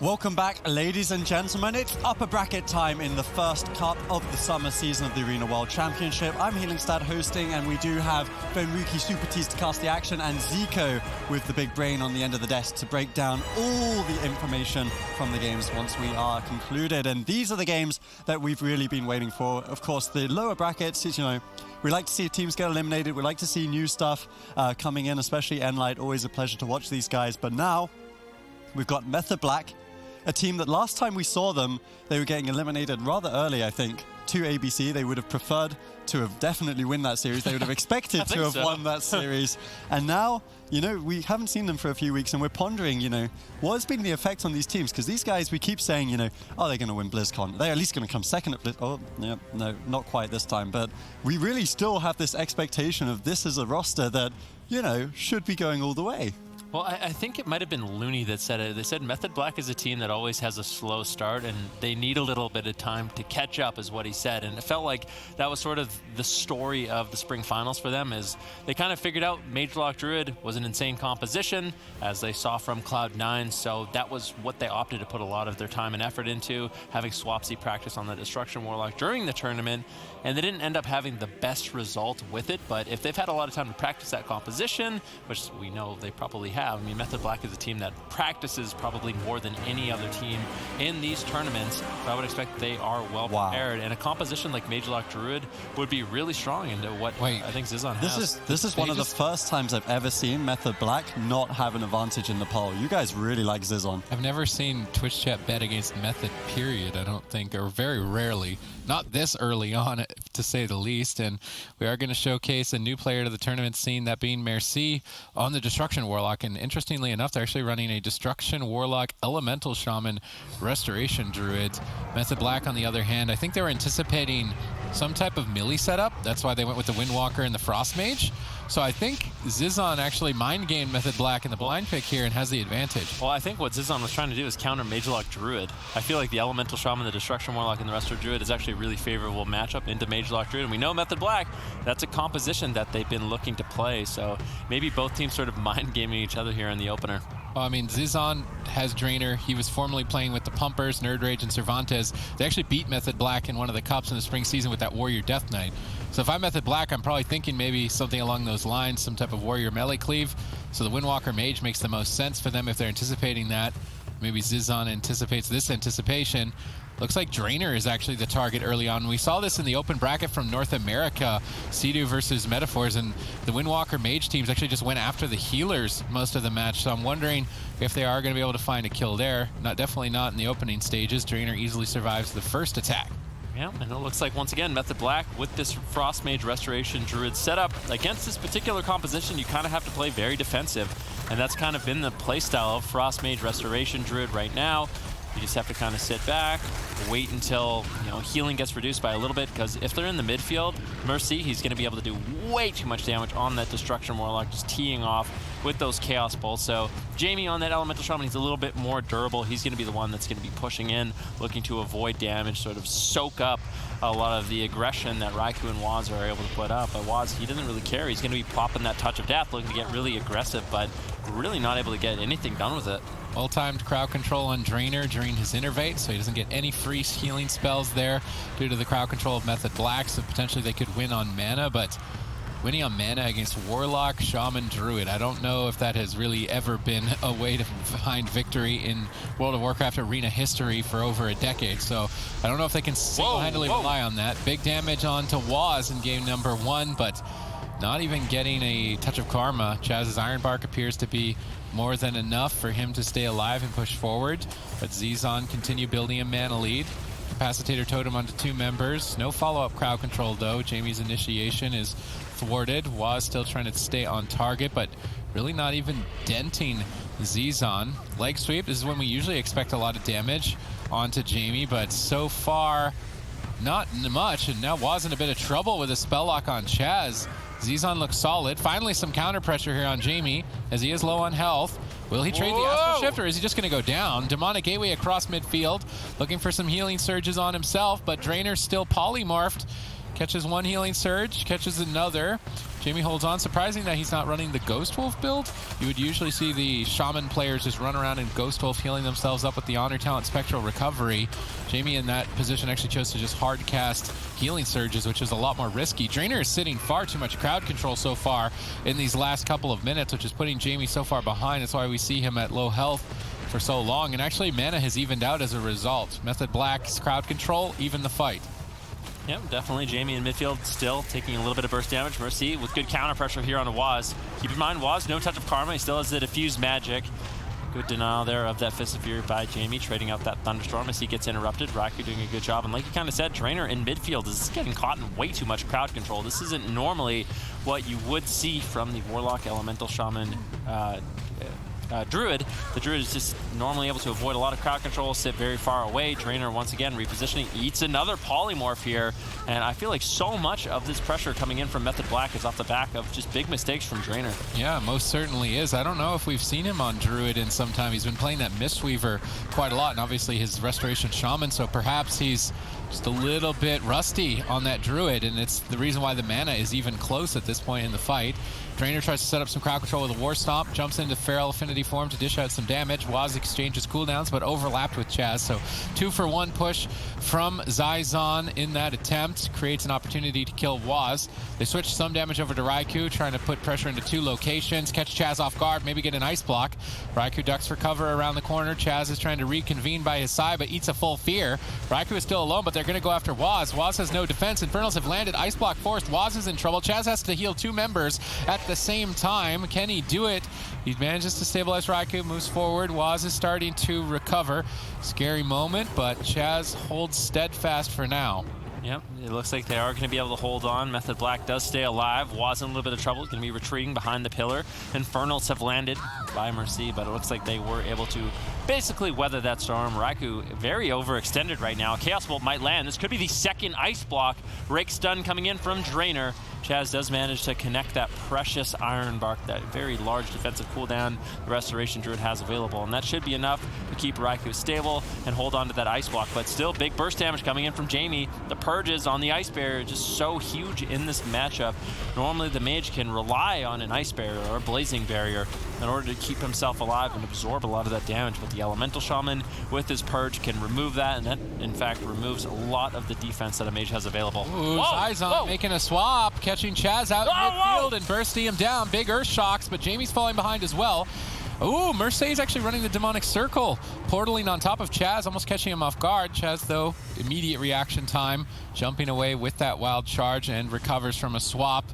Welcome back, ladies and gentlemen. It's upper bracket time in the first cup of the summer season of the Arena World Championship. I'm Healingstad hosting, and we do have Benruki Super Tees to cast the action, and Zico with the big brain on the end of the desk to break down all the information from the games once we are concluded. And these are the games that we've really been waiting for. Of course, the lower brackets, you know, we like to see teams get eliminated. We like to see new stuff coming in, especially Enlight. Always a pleasure to watch these guys. But now we've got Method Black, a team that last time we saw them, they were getting eliminated rather early, I think, to ABC. They would have preferred to have definitely win that series. They would have expected to have won that series. And now, you know, we haven't seen them for a few weeks, and we're pondering, you know, what has been the effect on these teams? Because these guys, we keep saying, you know, oh, they're going to win BlizzCon. They're at least going to come second at BlizzCon. Oh, yeah, no, not quite this time. But we really still have this expectation of this as a roster that, you know, should be going all the way. Well, I think it might have been Looney that said it. They said Method Black is a team that always has a slow start, and they need a little bit of time to catch up, is what he said. And it felt like that was sort of the story of the spring finals for them, is they kind of figured out Mage Lock Druid was an insane composition, as they saw from Cloud9. So that was what they opted to put a lot of their time and effort into, having Swapsy practice on the Destruction Warlock during the tournament. And they didn't end up having the best result with it, but if they've had a lot of time to practice that composition, which we know they probably have. I mean, Method Black is a team that practices probably more than any other team in these tournaments. So I would expect they are well prepared. And a composition like Mage Lock Druid would be really strong into what I think Zizon has. This is one of the first times I've ever seen Method Black not have an advantage in the poll. You guys really like Zizon. I've never seen Twitch chat bet against Method, period, I don't think, or very rarely. Not this early on, to say the least. And we are going to showcase a new player to the tournament scene, that being Merci on the Destruction Warlock. And interestingly enough, they're actually running a Destruction Warlock Elemental Shaman Restoration Druid. Method Black, on the other hand, I think they were anticipating some type of melee setup. That's why they went with the Windwalker and the Frost Mage. So I think Zizon actually mind gamed Method Black in the blind pick here and has the advantage. Well, I think what Zizon was trying to do is counter Mage Lock Druid. I feel like the Elemental Shaman, the Destruction Warlock, and the Restoration Druid is actually a really favorable matchup into Mage Lock Druid. And we know Method Black, that's a composition that they've been looking to play. So maybe both teams sort of mind gaming each other here in the opener. Well, I mean, Zizon has Drainer. He was formerly playing with the Pumpers, Nerd Rage, and Cervantes. They actually beat Method Black in one of the cups in the spring season with that Warrior Death Knight. So if I'm Method Black, I'm probably thinking maybe something along those lines, some type of Warrior melee cleave. So the Windwalker Mage makes the most sense for them if they're anticipating that. Maybe Zizon anticipates this anticipation. Looks like Drainer is actually the target early on. We saw this in the open bracket from North America, Sea-Doo versus Metaphors, and the Windwalker Mage teams actually just went after the healers most of the match. So I'm wondering if they are going to be able to find a kill there. Definitely not in the opening stages. Drainer easily survives the first attack. Yeah, and it looks like, once again, Method Black with this Frost Mage Restoration Druid setup. Against this particular composition, you kind of have to play very defensive, and that's kind of been the playstyle of Frost Mage Restoration Druid right now. You just have to kind of sit back, wait until, you know, healing gets reduced by a little bit, because if they're in the midfield, Merci, he's going to be able to do way too much damage on that Destruction Warlock, just teeing off with those Chaos Bolts. So Jamie on that Elemental Shaman, he's a little bit more durable. He's going to be the one that's going to be pushing in, looking to avoid damage, sort of soak up a lot of the aggression that Raikou and Waz are able to put up. But Waz, he doesn't really care. He's going to be popping that Touch of Death, looking to get really aggressive, but really not able to get anything done with it. Well-timed crowd control on Drainer during his Innervate, so he doesn't get any free healing spells there due to the crowd control of Method Black, so potentially they could win on mana, but winning on mana against Warlock, Shaman, Druid, I don't know if that has really ever been a way to find victory in World of Warcraft arena history for over a decade, so I don't know if they can single-handedly rely on that. Big damage onto Waz in game number 1, but not even getting a touch of karma. Chaz's Iron Bark appears to be more than enough for him to stay alive and push forward, but Zizon continue building a mana lead. Capacitator Totem onto 2 members. No follow-up crowd control though. Jamie's initiation is thwarted. Waz still trying to stay on target, but really not even denting Zizon. Leg sweep, this is when we usually expect a lot of damage onto Jamie, but so far not much, and now Waz in a bit of trouble with a spell lock on Chaz. Zizon looks solid. Finally some counter pressure here on Jamie as he is low on health. Will he trade the Astral Shift, or is he just going to go down? Demonic Gateway across midfield, looking for some healing surges on himself, but Drainer's still polymorphed. Catches one healing surge, catches another. Jamie holds on. Surprising that he's not running the Ghost Wolf build. You would usually see the Shaman players just run around in Ghost Wolf, healing themselves up with the Honor Talent Spectral Recovery. Jamie in that position actually chose to just hard cast healing surges, which is a lot more risky. Drainer is sitting far too much crowd control so far in these last couple of minutes, which is putting Jamie so far behind. That's why we see him at low health for so long. And actually, mana has evened out as a result. Method Black's crowd control, even the fight. Yep, definitely. Jamie in midfield still taking a little bit of burst damage. Mercy with good counter pressure here on Waz. Keep in mind, Waz, no touch of Karma. He still has the diffused magic. Good denial there of that Fist of Fury by Jamie, trading out that Thunderstorm as he gets interrupted. Raku doing a good job. And like you kind of said, Drainer in midfield is getting caught in way too much crowd control. This isn't normally what you would see from the Warlock, Elemental, Shaman, Druid. The Druid is just normally able to avoid a lot of crowd control, sit very far away. Drainer once again repositioning, eats another polymorph here, and I feel like so much of this pressure coming in from Method Black is off the back of just big mistakes from Drainer. Yeah, most certainly is. I don't know if we've seen him on Druid in some time. He's been playing that Mistweaver quite a lot, and obviously his Restoration Shaman, so perhaps he's just a little bit rusty on that Druid, and it's the reason why the mana is even close at this point in the fight. Drainer tries to set up some crowd control with a War Stomp, jumps into Feral Affinity form to dish out some damage. Waz exchanges cooldowns, but overlapped with Chaz, so 2-for-1 push from Zizon in that attempt. Creates an opportunity to kill Waz. They switch some damage over to Raikou, trying to put pressure into two locations, catch Chaz off guard, maybe get an Ice Block. Raikou ducks for cover around the corner. Chaz is trying to reconvene by his side, but eats a full fear. Raikou is still alone, but they're going to go after Waz. Waz has no defense. Infernals have landed. Ice Block forced. Waz is in trouble. Chaz has to heal two members at the same time. Can he do it? He manages to stabilize Raikou, moves forward. Waz is starting to recover. Scary moment, but Chaz holds steadfast for now. Yep, it looks like they are going to be able to hold on. Method Black does stay alive. Waz in a little bit of trouble. He's going to be retreating behind the pillar. Infernals have landed by Mercy, but it looks like they were able to basically weather that storm. Raikou very overextended right now. Chaos Bolt might land. This could be the second Ice Block. Rake Stun coming in from Drainer. Chaz does manage to connect that precious Iron Bark, that very large defensive cooldown the Restoration Druid has available. And that should be enough to keep Raikou stable and hold on to that Ice Block. But still, big burst damage coming in from Jamie. The purges on the Ice Barrier are just so huge in this matchup. Normally, the mage can rely on an Ice Barrier or a Blazing Barrier in order to keep himself alive and absorb a lot of that damage. But the Elemental Shaman with his purge can remove that, and that, in fact, removes a lot of the defense that a mage has available. Ooh, Zizon making a swap, catching Chaz out in midfield and bursting him down. Big Earth Shocks, but Jamie's falling behind as well. Ooh, Mercedes actually running the Demonic Circle, portaling on top of Chaz, almost catching him off guard. Chaz, though, immediate reaction time, jumping away with that wild charge and recovers from a swap.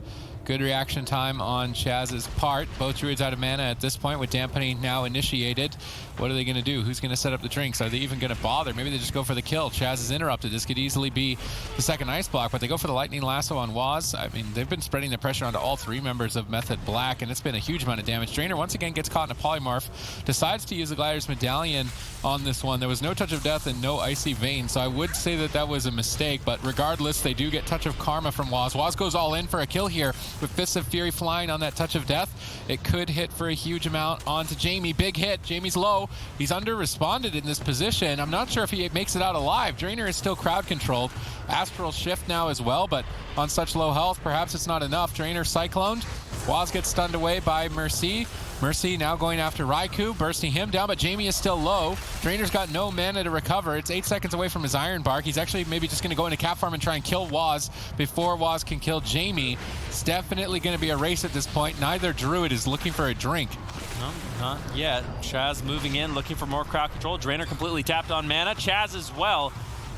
Good reaction time on Chaz's part. Both Druids out of mana at this point with Dampening now initiated. What are they going to do? Who's going to set up the drinks? Are they even going to bother? Maybe they just go for the kill. Chaz is interrupted. This could easily be the second Ice Block, but they go for the Lightning Lasso on Waz. I mean, they've been spreading the pressure onto all three members of Method Black, and it's been a huge amount of damage. Drainer once again gets caught in a polymorph, decides to use the Glider's Medallion on this one. There was no Touch of Death and no Icy Vein, so I would say that that was a mistake, but regardless, they do get Touch of Karma from Waz. Waz goes all in for a kill here with Fists of Fury flying on that Touch of Death. It could hit for a huge amount onto Jamie. Big hit. Jamie's low. He's under-responded in this position. I'm not sure if he makes it out alive. Drainer is still crowd controlled. Astral Shift now as well, but on such low health, perhaps it's not enough. Drainer cycloned. Waz gets stunned away by Mercy. Mercy now going after Raikou, bursting him down, but Jamie is still low. Drainer's got no mana to recover. It's 8 seconds away from his Iron Bark. He's actually maybe just going to go into Cap Farm and try and kill Waz before Waz can kill Jamie. It's definitely going to be a race at this point. Neither Druid is looking for a drink. No, not yet. Chaz moving in, looking for more crowd control. Drainer completely tapped on mana. Chaz as well.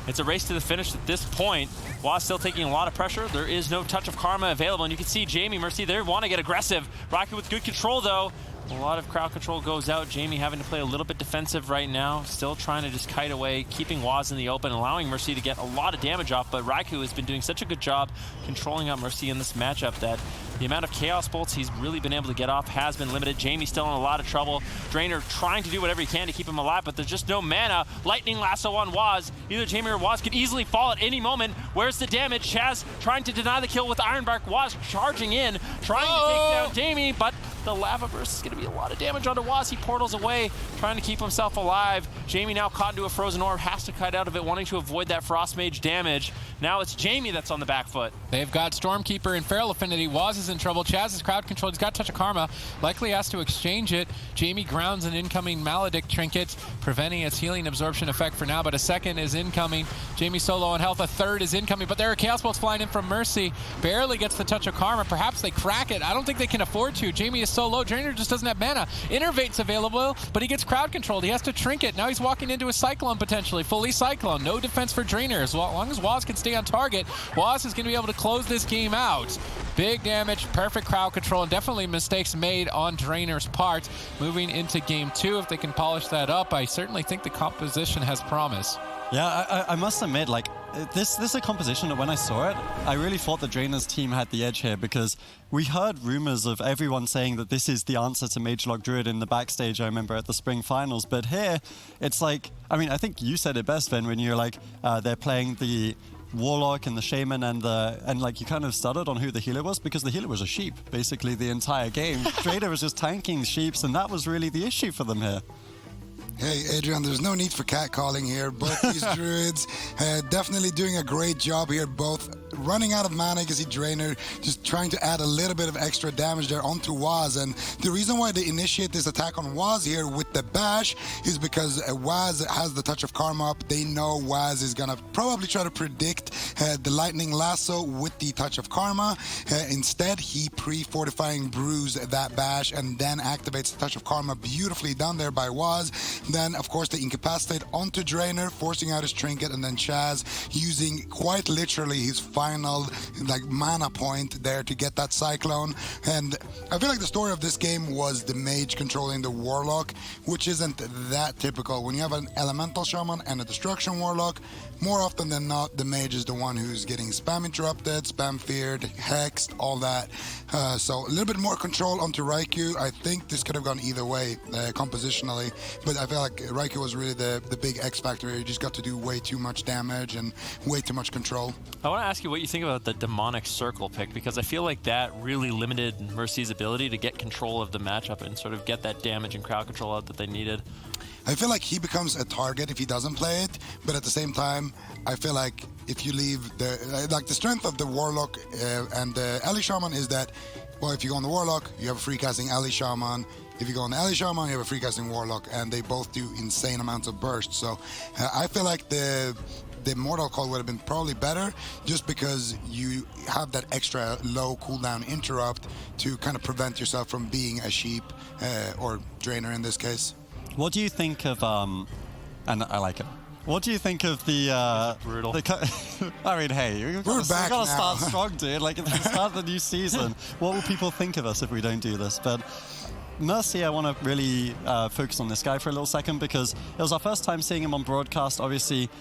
It's a race to the finish at this point. Waz still taking a lot of pressure. There is no Touch of Karma available, and you can see Jamie, Mercy, they want to get aggressive. Raikou with good control, though. A lot of crowd control goes out. Jamie having to play a little bit defensive right now. Still trying to just kite away, keeping Waz in the open, allowing Mercy to get a lot of damage off. But Raikou has been doing such a good job controlling out Mercy in this matchup that the amount of Chaos Bolts he's really been able to get off has been limited. Jamie's still in a lot of trouble. Drainer trying to do whatever he can to keep him alive, but there's just no mana. Lightning Lasso on Waz. Either Jamie or Waz could easily fall at any moment. Where's the damage? Chaz trying to deny the kill with Iron Bark. Waz charging in, trying to take down Jamie, but The lava burst is going to be a lot of damage onto Waz. He portals away, trying to keep himself alive. Jamie now caught into a frozen orb, has to kite out of it, wanting to avoid that Frost Mage damage. Now it's Jamie that's on the back foot. They've got Stormkeeper and Feral Affinity. Waz is in trouble. Chaz is crowd controlled. He's got Touch of Karma. Likely has to exchange it. Jamie grounds an incoming Maledict trinket, preventing its healing absorption effect for now, but a second is incoming. Jamie solo on health. A third is incoming, but there are Chaos Bolts flying in from Mercy. Barely gets the Touch of Karma. Perhaps they crack it. I don't think they can afford to. Jamie is so low. Drainer just doesn't have mana. Innervate's available, but he gets crowd controlled. He has to trinket. Now he's walking into a Cyclone potentially. Fully Cyclone. No defense for Drainer. As long as Waz can stay on target, Waz is going to be able to close this game out. Big damage, perfect crowd control, and definitely mistakes made on Drainer's part. Moving into game 2, if they can polish that up, I certainly think the composition has promise. Yeah, I must admit, like, this is a composition that when I saw it, I really thought the Drainer's team had the edge here, because we heard rumors of everyone saying that this is the answer to Magelock Druid in the backstage, I remember, at the spring finals. But here, it's like, I mean, I think you said it best, Ben, when you're like, they're playing the Warlock and the Shaman and like you kind of stuttered on who the healer was, because the healer was a sheep basically the entire game. Drainer was just tanking sheeps, and that was really the issue for them here. Hey, Adrian, there's no need for catcalling here. Both these druids definitely doing a great job here, both running out of mana. You can see Drainer just trying to add a little bit of extra damage there onto Waz. And the reason why they initiate this attack on Waz here with the bash is because Waz has the Touch of Karma up. They know Waz is going to probably try to predict the Lightning Lasso with the Touch of Karma. Instead, he pre-fortifying brews that bash and then activates the Touch of Karma, beautifully done there by Waz. Then, of course, they incapacitate onto Drainer, forcing out his trinket, and then Chaz using quite literally his final mana point there to get that Cyclone. And I feel like the story of this game was the mage controlling the Warlock, which isn't that typical. When you have an Elemental Shaman and a Destruction Warlock, more often than not, the mage is the one who's getting spam interrupted, spam feared, hexed, all that. So a little bit more control onto Raikou. I think this could have gone either way compositionally, but I feel like Raikou was really the big X factor here. He just got to do way too much damage and way too much control. I want to ask you what you think about the Demonic Circle pick, because I feel like that really limited Mercy's ability to get control of the matchup and sort of get that damage and crowd control out that they needed. I feel like he becomes a target if he doesn't play it, but at the same time, I feel like if you leave the strength of the Warlock and the Ally Shaman is that, well, if you go on the Warlock, you have a free casting Ally Shaman. If you go on the Ally Shaman, you have a free casting Warlock, and they both do insane amounts of burst. So I feel like the Mortal Coil would have been probably better, just because you have that extra low cooldown interrupt to kind of prevent yourself from being a sheep or Drainer in this case. What do you think of, and I like it, what do you think of the... brutal. I mean, hey, we've got to start strong, dude. Like, it's the start of the new season. What will people think of us if we don't do this? But Mercy, I want to really focus on this guy for a little second, because it was our first time seeing him on broadcast. Obviously,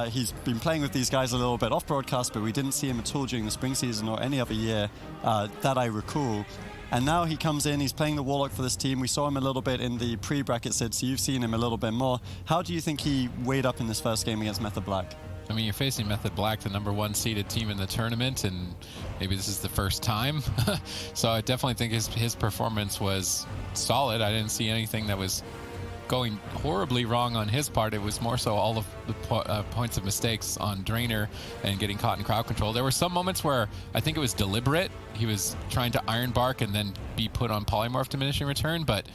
he's been playing with these guys a little bit off broadcast, but we didn't see him at all during the spring season or any other year that I recall. And now he comes in, he's playing the Warlock for this team. We saw him a little bit in the pre-bracket Sid, so you've seen him a little bit more. How do you think he weighed up in this first game against Method Black? I mean, you're facing Method Black, the #1 seeded team in the tournament, and maybe this is the first time. So I definitely think his performance was solid. I didn't see anything that was going horribly wrong on his part. It was more so all of the points of mistakes on Drainer and getting caught in crowd control. There were some moments where I think it was deliberate. He was trying to Iron Bark and then be put on Polymorph diminishing return, but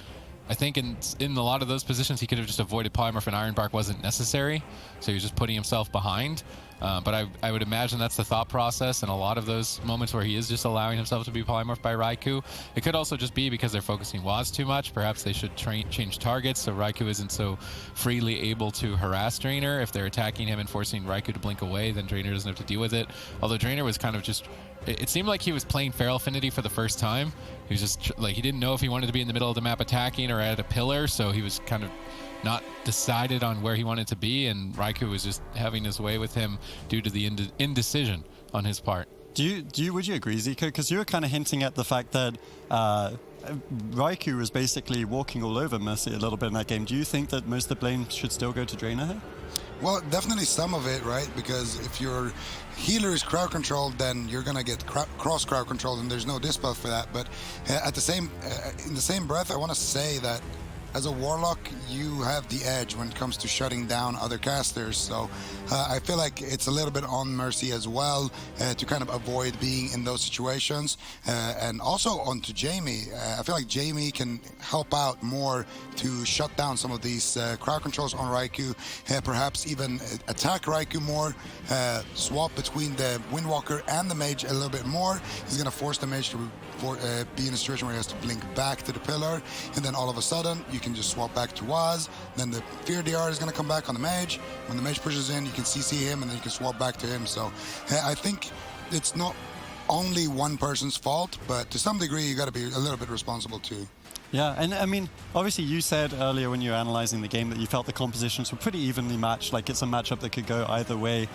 I think in a lot of those positions he could have just avoided Polymorph and Iron Bark wasn't necessary, so he was just putting himself behind. But I would imagine that's the thought process in a lot of those moments where he is just allowing himself to be polymorphed by Raikou. It could also just be because they're focusing Waz too much. Perhaps they should change targets so Raikou isn't so freely able to harass Drainer. If they're attacking him and forcing Raikou to blink away, then Drainer doesn't have to deal with it. Although Drainer was kind of just... It seemed like he was playing Feral Affinity for the first time. He was just like, he didn't know if he wanted to be in the middle of the map attacking or at a pillar, so he was kind of not decided on where he wanted to be, and Raikou was just having his way with him due to the indecision on his part. Would you agree, Zico? Because you were kind of hinting at the fact that Raikou was basically walking all over Mercy a little bit in that game. Do you think that most of the blame should still go to Drainer here? Well, definitely some of it, right? Because if your healer is crowd controlled, then you're gonna get cross crowd controlled, and there's no dispel for that. But at the same, in the same breath, I want to say that as a warlock, you have the edge when it comes to shutting down other casters. So I feel like it's a little bit on Mercy as well to kind of avoid being in those situations. And also onto Jamie, I feel like Jamie can help out more to shut down some of these crowd controls on Raikou. Perhaps even attack Raikou more, swap between the Windwalker and the Mage a little bit more. He's going to force the Mage to be in a situation where he has to blink back to the pillar, and then all of a sudden you can just swap back to Waz. Then the Fear DR is going to come back on the Mage. When the Mage pushes in, you can CC him, and then you can swap back to him. So I think it's not only one person's fault, but to some degree you got to be a little bit responsible too. Yeah, and I mean, obviously you said earlier when you were analyzing the game that you felt the compositions were pretty evenly matched, like it's a matchup that could go either way.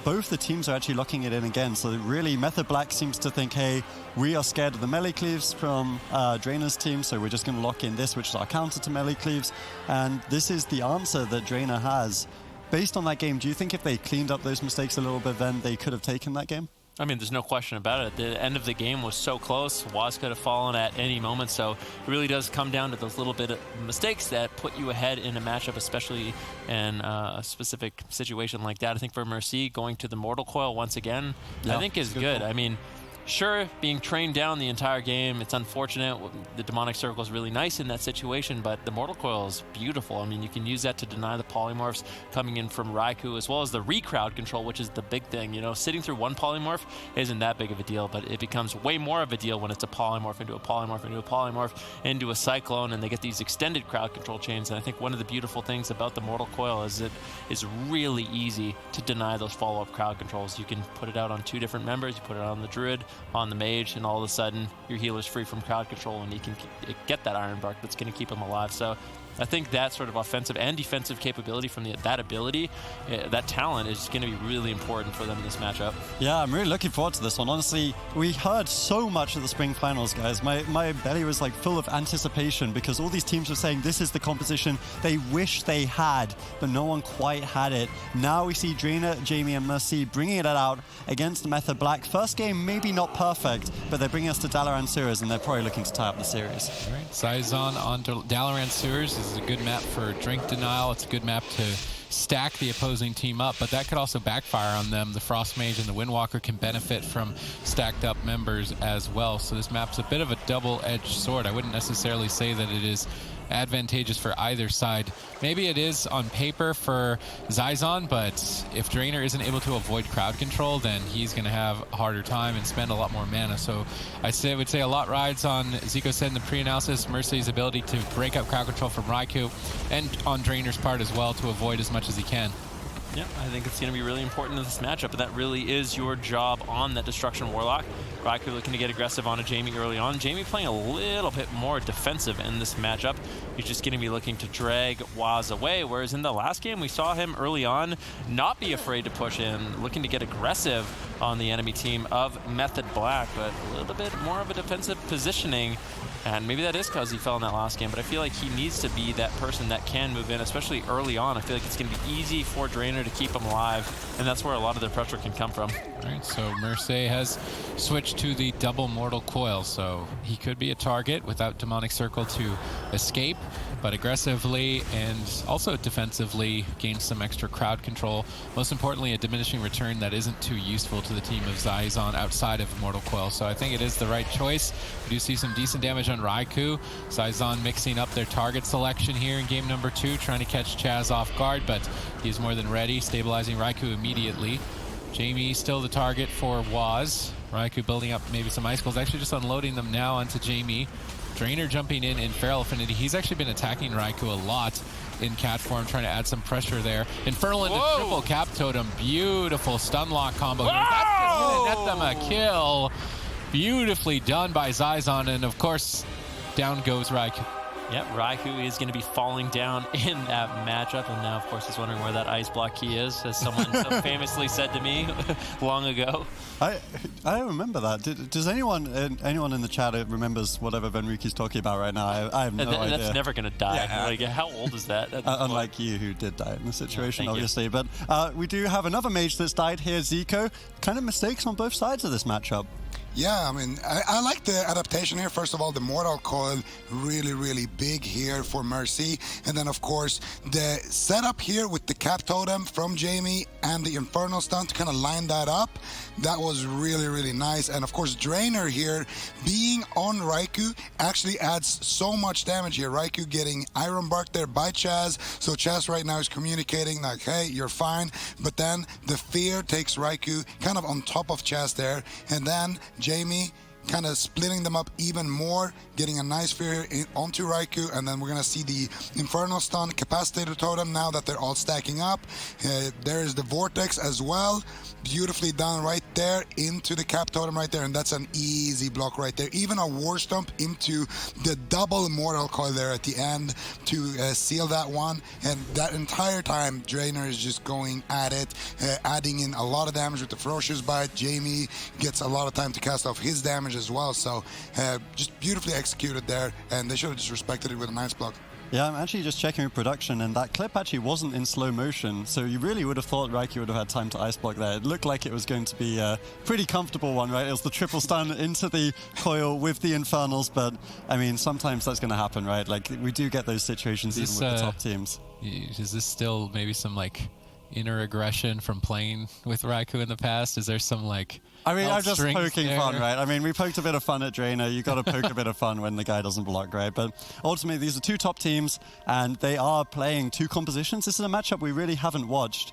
Both the teams are actually locking it in again, so really Method Black seems to think, hey, we are scared of the melee cleaves from Drainer's team, so we're just going to lock in this, which is our counter to melee cleaves, and this is the answer that Drainer has. Based on that game, do you think if they cleaned up those mistakes a little bit, then they could have taken that game? I mean, there's no question about it. The end of the game was so close. Waz could have fallen at any moment, so it really does come down to those little bit of mistakes that put you ahead in a matchup, especially in a specific situation like that. I think for Mercy, going to the Mortal Coil once again, I think is good. I mean, sure, being trained down the entire game, it's unfortunate. The Demonic Circle is really nice in that situation, but the Mortal Coil is beautiful. I mean, you can use that to deny the polymorphs coming in from Raikou, as well as the recrowd control, which is the big thing. You know, sitting through one polymorph isn't that big of a deal, but it becomes way more of a deal when it's a polymorph into a polymorph into a polymorph into a cyclone, and they get these extended crowd control chains. And I think one of the beautiful things about the Mortal Coil is it is really easy to deny those follow-up crowd controls. You can put it out on two different members. You put it on the Druid, on the Mage, and all of a sudden your healer's free from crowd control, and you can get that Iron Bark that's going to keep him alive. So I think that sort of offensive and defensive capability from that ability, that talent is going to be really important for them in this matchup. Yeah, I'm really looking forward to this one. Honestly, we heard so much of the spring finals, guys. My belly was like full of anticipation because all these teams were saying this is the composition they wish they had, but no one quite had it. Now we see Drainer, Jamie, and Mercy bringing it out against Method Black. First game, maybe not perfect, but they're bringing us to Dalaran Sewers, and they're probably looking to tie up the series. All right, Zizon on Dalaran Sewers is a good map for drink denial. It's a good map to stack the opposing team up, but that could also backfire on them. The Frost Mage and the Windwalker can benefit from stacked up members as well. So this map's a bit of a double-edged sword. I wouldn't necessarily say that it is advantageous for either side. Maybe it is on paper for Zizon, but if Drainer isn't able to avoid crowd control, then he's going to have a harder time and spend a lot more mana. So I would say a lot rides on, Zico said in the pre-analysis, Mercy's ability to break up crowd control from Raikou, and on Drainer's part as well to avoid as much as he can. Yeah, I think it's going to be really important in this matchup, but that really is your job on that Destruction Warlock. Raikou looking to get aggressive on a Jamie early on. Jamie playing a little bit more defensive in this matchup. He's just going to be looking to drag Waz away, whereas in the last game we saw him early on not be afraid to push in, looking to get aggressive on the enemy team of Method Black, but a little bit more of a defensive positioning. And maybe that is because he fell in that last game, but I feel like he needs to be that person that can move in, especially early on. I feel like it's going to be easy for Drainer to keep him alive, and that's where a lot of their pressure can come from. All right, so Mercy has switched to the double Mortal Coil, so he could be a target without Demonic Circle to escape, but aggressively and also defensively gain some extra crowd control. Most importantly, a diminishing return that isn't too useful to the team of Zizon outside of Mortal Coil. So I think it is the right choice. We do see some decent damage on Raikou. Zizon mixing up their target selection here in game number 2, trying to catch Chaz off guard, but he's more than ready, stabilizing Raikou immediately. Jamie still the target for Waz. Raikou building up maybe some icicles, actually just unloading them now onto Jamie. Drainer jumping in Feral Affinity. He's actually been attacking Raikou a lot in cat form, trying to add some pressure there. Infernal into triple cap totem. Beautiful stun lock combo here. That's just gonna net them a kill. Beautifully done by Zizon, and of course, down goes Raikou. Yep, Raikou is going to be falling down in that matchup, and now, of course, he's wondering where that ice block key is, as someone so famously said to me long ago. I remember that. Does anyone in the chat remembers whatever Venruki's talking about right now? I have no idea. That's never going to die. Yeah. Like, how old is that? Unlike you, who did die in the situation, Yeah, obviously. you. But we do have another mage that's died here, Zico. Kind of mistakes on both sides of this matchup. Yeah, I mean, I like the adaptation here. First of all, the Mortal Coil, really, really big here for Mercy. And then, of course, the setup here with the Cap Totem from Jamie and the Infernal Stun to kind of line that up, that was really, really nice. And, of course, Drainer here being on Raikou actually adds so much damage here. Raikou getting Iron Bark there by Chaz. So Chaz right now is communicating like, hey, you're fine. But then the fear takes Raikou kind of on top of Chaz there. And then Jamie kind of splitting them up even more, getting a nice fear onto Raikou, and then we're going to see the Infernal Stun Capacitator Totem now that they're all stacking up. There is the Vortex as well, beautifully done right there into the Cap Totem right there, and that's an easy block right there. Even a War Stomp into the double Mortal Coil there at the end to seal that one, and that entire time Drainer is just going at it, adding in a lot of damage with the Ferocious Bite. Jamie gets a lot of time to cast off his damage as well, so just beautifully executed there, and they should have just respected it with a nice block. Yeah, I'm actually just checking with production, and that clip actually wasn't in slow motion, so you really would have thought Raikou would have had time to ice block there. It looked like it was going to be a pretty comfortable one, right? It was the triple stun into the coil with the Infernals, but I mean, sometimes that's going to happen, right? Like, we do get those situations even with the top teams. Is this still maybe some, like, inner aggression from playing with Raikou in the past? Is there some, like, I mean, I'm just poking there? fun, right? I mean, we poked a bit of fun at Drainer. You got to poke a bit of fun when the guy doesn't block, right? But ultimately, these are two top teams, and they are playing two compositions. This is a matchup we really haven't watched.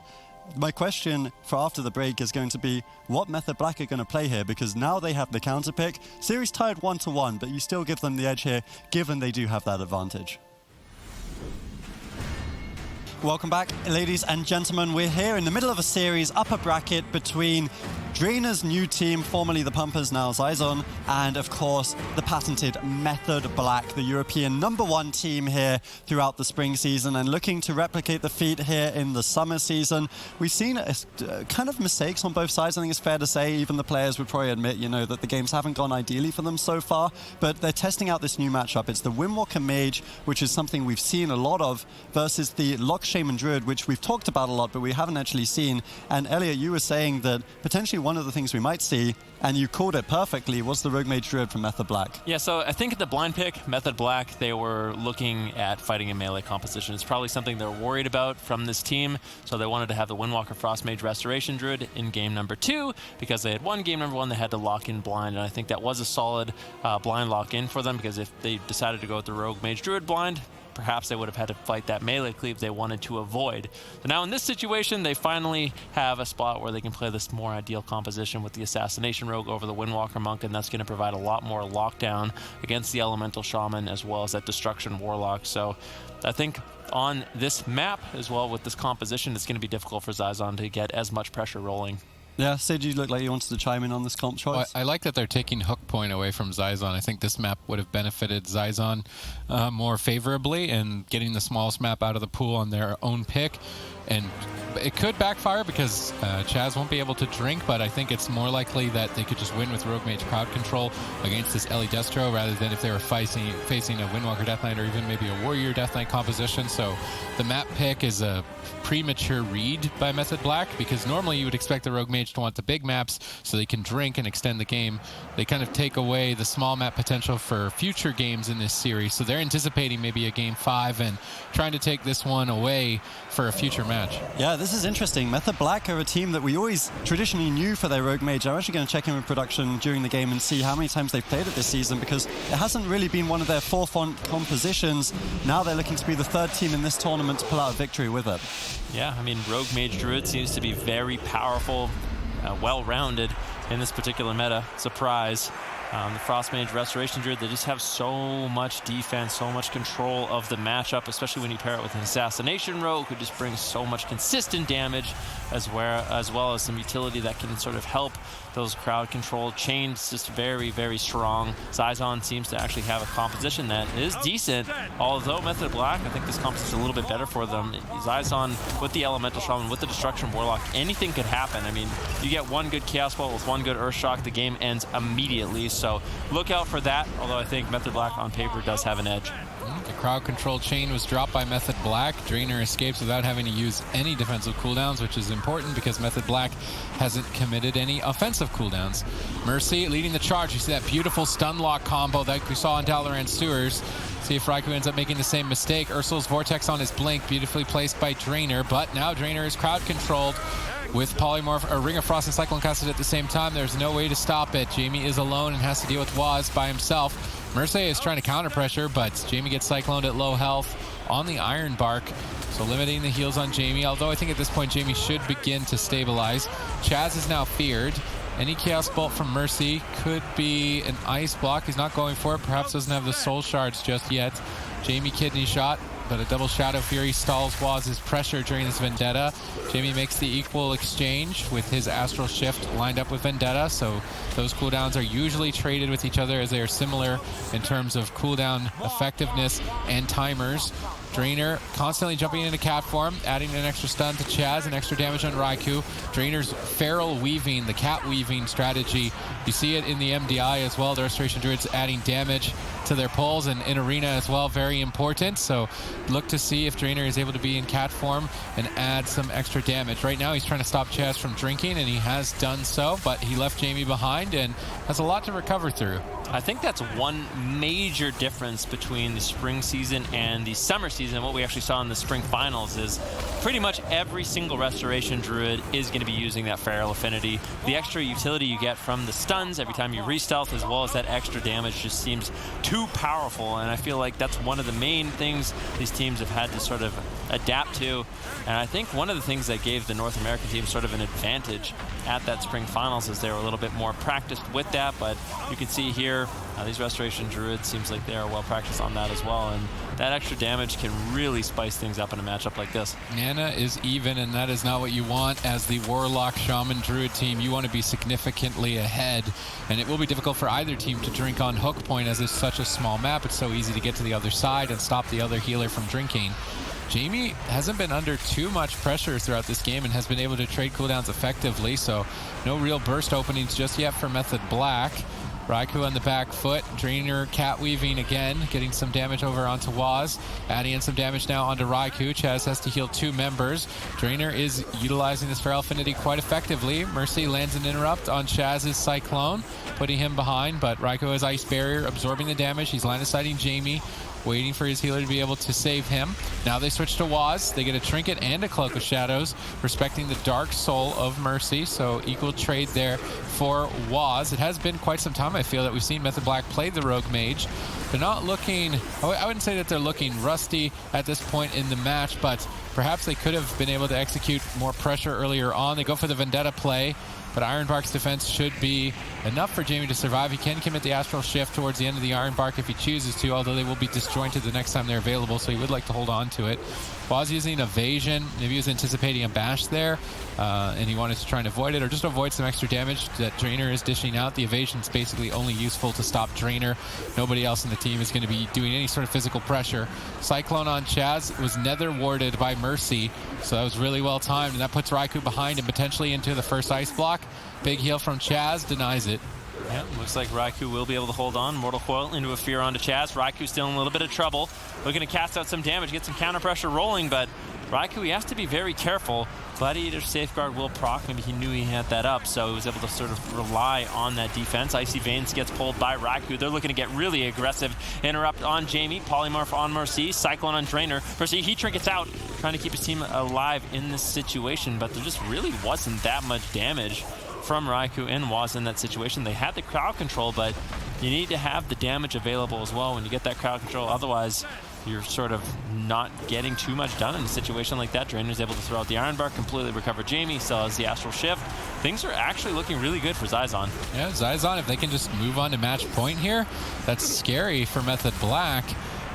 My question for after the break is going to be, what Method Black are going to play here? Because now they have the counter pick. Series tied 1-1, but you still give them the edge here, given they do have that advantage. Welcome back, ladies and gentlemen. We're here in the middle of a series, upper bracket, between Drainer's new team, formerly the Pumpers, now Zizon, and of course the patented Method Black, the European #1 team here throughout the spring season and looking to replicate the feat here in the summer season. We've seen kind of mistakes on both sides. I think it's fair to say, even the players would probably admit, you know, that the games haven't gone ideally for them so far, but they're testing out this new matchup. It's the Windwalker Mage, which is something we've seen a lot of, versus the Lock Shaman Druid, which we've talked about a lot, but we haven't actually seen. And Elliot, you were saying that potentially one of the things we might see, and you called it perfectly, was the Rogue Mage Druid from Method Black. Yeah, so I think at the blind pick, Method Black, they were looking at fighting a melee composition. It's probably something they're worried about from this team, so they wanted to have the Windwalker Frostmage Restoration Druid in game number 2, because they had won game number 1, they had to lock in blind, and I think that was a solid blind lock-in for them, because if they decided to go with the Rogue Mage Druid blind, perhaps they would have had to fight that melee cleave they wanted to avoid. So now in this situation, they finally have a spot where they can play this more ideal composition with the Assassination Rogue over the Windwalker Monk, and that's going to provide a lot more lockdown against the Elemental Shaman as well as that Destruction Warlock. So I think on this map as well with this composition, it's going to be difficult for Zizon to get as much pressure rolling. Yeah, Sid, you look like you wanted to chime in on this comp choice. Well, I like that they're taking hook point away from Zizon. I think this map would have benefited Zizon more favorably in getting the smallest map out of the pool on their own pick. And it could backfire because Chaz won't be able to drink, but I think it's more likely that they could just win with Rogue Mage crowd control against this Ellie Destro rather than if they were facing a Windwalker Death Knight or even maybe a Warrior Death Knight composition. So the map pick is a premature read by Method Black, because normally you would expect the Rogue Mage to want the big maps so they can drink and extend the game. They kind of take away the small map potential for future games in this series, so they're anticipating maybe a game 5 and trying to take this one away for a future match. Yeah, this is interesting. Method Black are a team that we always traditionally knew for their Rogue Mage. I'm actually going to check in with production during the game and see how many times they've played it this season, because it hasn't really been one of their forefront compositions. Now they're looking to be the 3rd team in this tournament to pull out a victory with it. Yeah, I mean, Rogue Mage Druid seems to be very powerful, well-rounded in this particular meta. Surprise. The Frost Mage, Restoration Druid, they just have so much defense, so much control of the matchup, especially when you pair it with an Assassination Rogue, who just brings so much consistent damage, as well as some utility that can sort of help those crowd control chains. Just very, very strong. Zizon seems to actually have a composition that is decent, although Method Black, I think this composition is a little bit better for them. Zizon with the Elemental Shaman, with the Destruction Warlock, anything could happen. I mean, you get one good Chaos Bolt with one good Earthshock, the game ends immediately. So look out for that, although I think Method Black on paper does have an edge. The crowd control chain was dropped by Method Black. Drainer escapes without having to use any defensive cooldowns, which is important because Method Black hasn't committed any offensive cooldowns. Mercy leading the charge. You see that beautiful stun lock combo that we saw in Dalaran Sewers. See if Raikou ends up making the same mistake. Ursul's Vortex on his blink, beautifully placed by Drainer, but now Drainer is crowd controlled. With Polymorph, or Ring of Frost and Cyclone casted at the same time, there's no way to stop it. Jamie is alone and has to deal with Waz by himself. Mercy is trying to counter pressure, but Jamie gets cycloned at low health on the Iron Bark, so limiting the heals on Jamie, although I think at this point Jamie should begin to stabilize. Chaz is now feared. Any Chaos Bolt from Mercy could be an Ice Block. He's not going for it, perhaps doesn't have the Soul Shards just yet. Jamie Kidney Shot, but a double Shadow Fury stalls Waz's pressure during this Vendetta. Jamie makes the equal exchange with his Astral Shift lined up with Vendetta, so those cooldowns are usually traded with each other as they are similar in terms of cooldown effectiveness and timers. Drainer constantly jumping into cat form, adding an extra stun to Chaz and extra damage on Raikou. Drainer's Feral Weaving, the cat weaving strategy. You see it in the MDI as well. The Restoration Druids adding damage to their pulls, and in Arena as well, very important. So look to see if Drainer is able to be in cat form and add some extra damage. Right now he's trying to stop Chaz from drinking, and he has done so, but he left Jamie behind and has a lot to recover through. I think that's one major difference between the spring season and the summer season. What we actually saw in the spring finals is pretty much every single Restoration Druid is going to be using that Feral Affinity. The extra utility you get from the stuns every time you re-stealth, as well as that extra damage, just seems too powerful, and I feel like that's one of the main things these teams have had to sort of adapt to. And I think one of the things that gave the North American team sort of an advantage at that spring finals is they were a little bit more practiced with that, but you can see here these Restoration Druids seems like they are well practiced on that as well, and that extra damage can really spice things up in a matchup like this. Mana is even, and that is not what you want as the Warlock, Shaman, Druid team. You want to be significantly ahead, and it will be difficult for either team to drink on hook point as it's such a small map. It's so easy to get to the other side and stop the other healer from drinking. Jamie hasn't been under too much pressure throughout this game and has been able to trade cooldowns effectively, so no real burst openings just yet for Method Black. Raikou on the back foot. Drainer cat weaving again, getting some damage over onto Waz. Adding in some damage now onto Raikou. Chaz has to heal 2 members. Drainer is utilizing this Feral Affinity quite effectively. Mercy lands an interrupt on Chaz's Cyclone, putting him behind, but Raikou has Ice Barrier, absorbing the damage. He's line of sighting Jamie, waiting for his healer to be able to save him. Now they switch to Waz. They get a Trinket and a Cloak of Shadows, respecting the Dark Soul of Mercy, so equal trade there for Waz. It has been quite some time, I feel, that we've seen Method Black play the Rogue Mage. They're not looking, I wouldn't say that they're looking rusty at this point in the match, but perhaps they could have been able to execute more pressure earlier on. They go for the Vendetta play, but Iron Bark's defense should be enough for Jamie to survive. He can commit the Astral Shift towards the end of the Iron Bark if he chooses to, although they will be disjointed the next time they're available, so he would like to hold on to it. Waz using Evasion. Maybe he was anticipating a bash there, and he wanted to try and avoid it, or just avoid some extra damage that Drainer is dishing out. The Evasion is basically only useful to stop Drainer. Nobody else in the team is going to be doing any sort of physical pressure. Cyclone on Chaz was nether warded by Mercy, so that was really well timed, and that puts Raikou behind and potentially into the first Ice Block. Big heal from Chaz, denies it. Yeah, looks like Raikou will be able to hold on. Mortal Coil into a Fear onto Chaz. Raikou still in a little bit of trouble. Looking to cast out some damage, get some counter pressure rolling, but Raikou, he has to be very careful. Gladiator's Safeguard will proc. Maybe he knew he had that up, so he was able to sort of rely on that defense. Icy Veins gets pulled by Raikou. They're looking to get really aggressive. Interrupt on Jamie. Polymorph on Mercy. Cyclone on Drainer. Mercy, he trinkets out, trying to keep his team alive in this situation, but there just really wasn't that much damage from Raikou and Waz in that situation. They had the crowd control, but you need to have the damage available as well when you get that crowd control. Otherwise, you're sort of not getting too much done in a situation like that. Drainer's able to throw out the Iron Bark, completely recover Jamie, still has the Astral Shift. things are actually looking really good for Zizon. Yeah, Zizon, if they can just move on to match point here, that's scary for Method Black,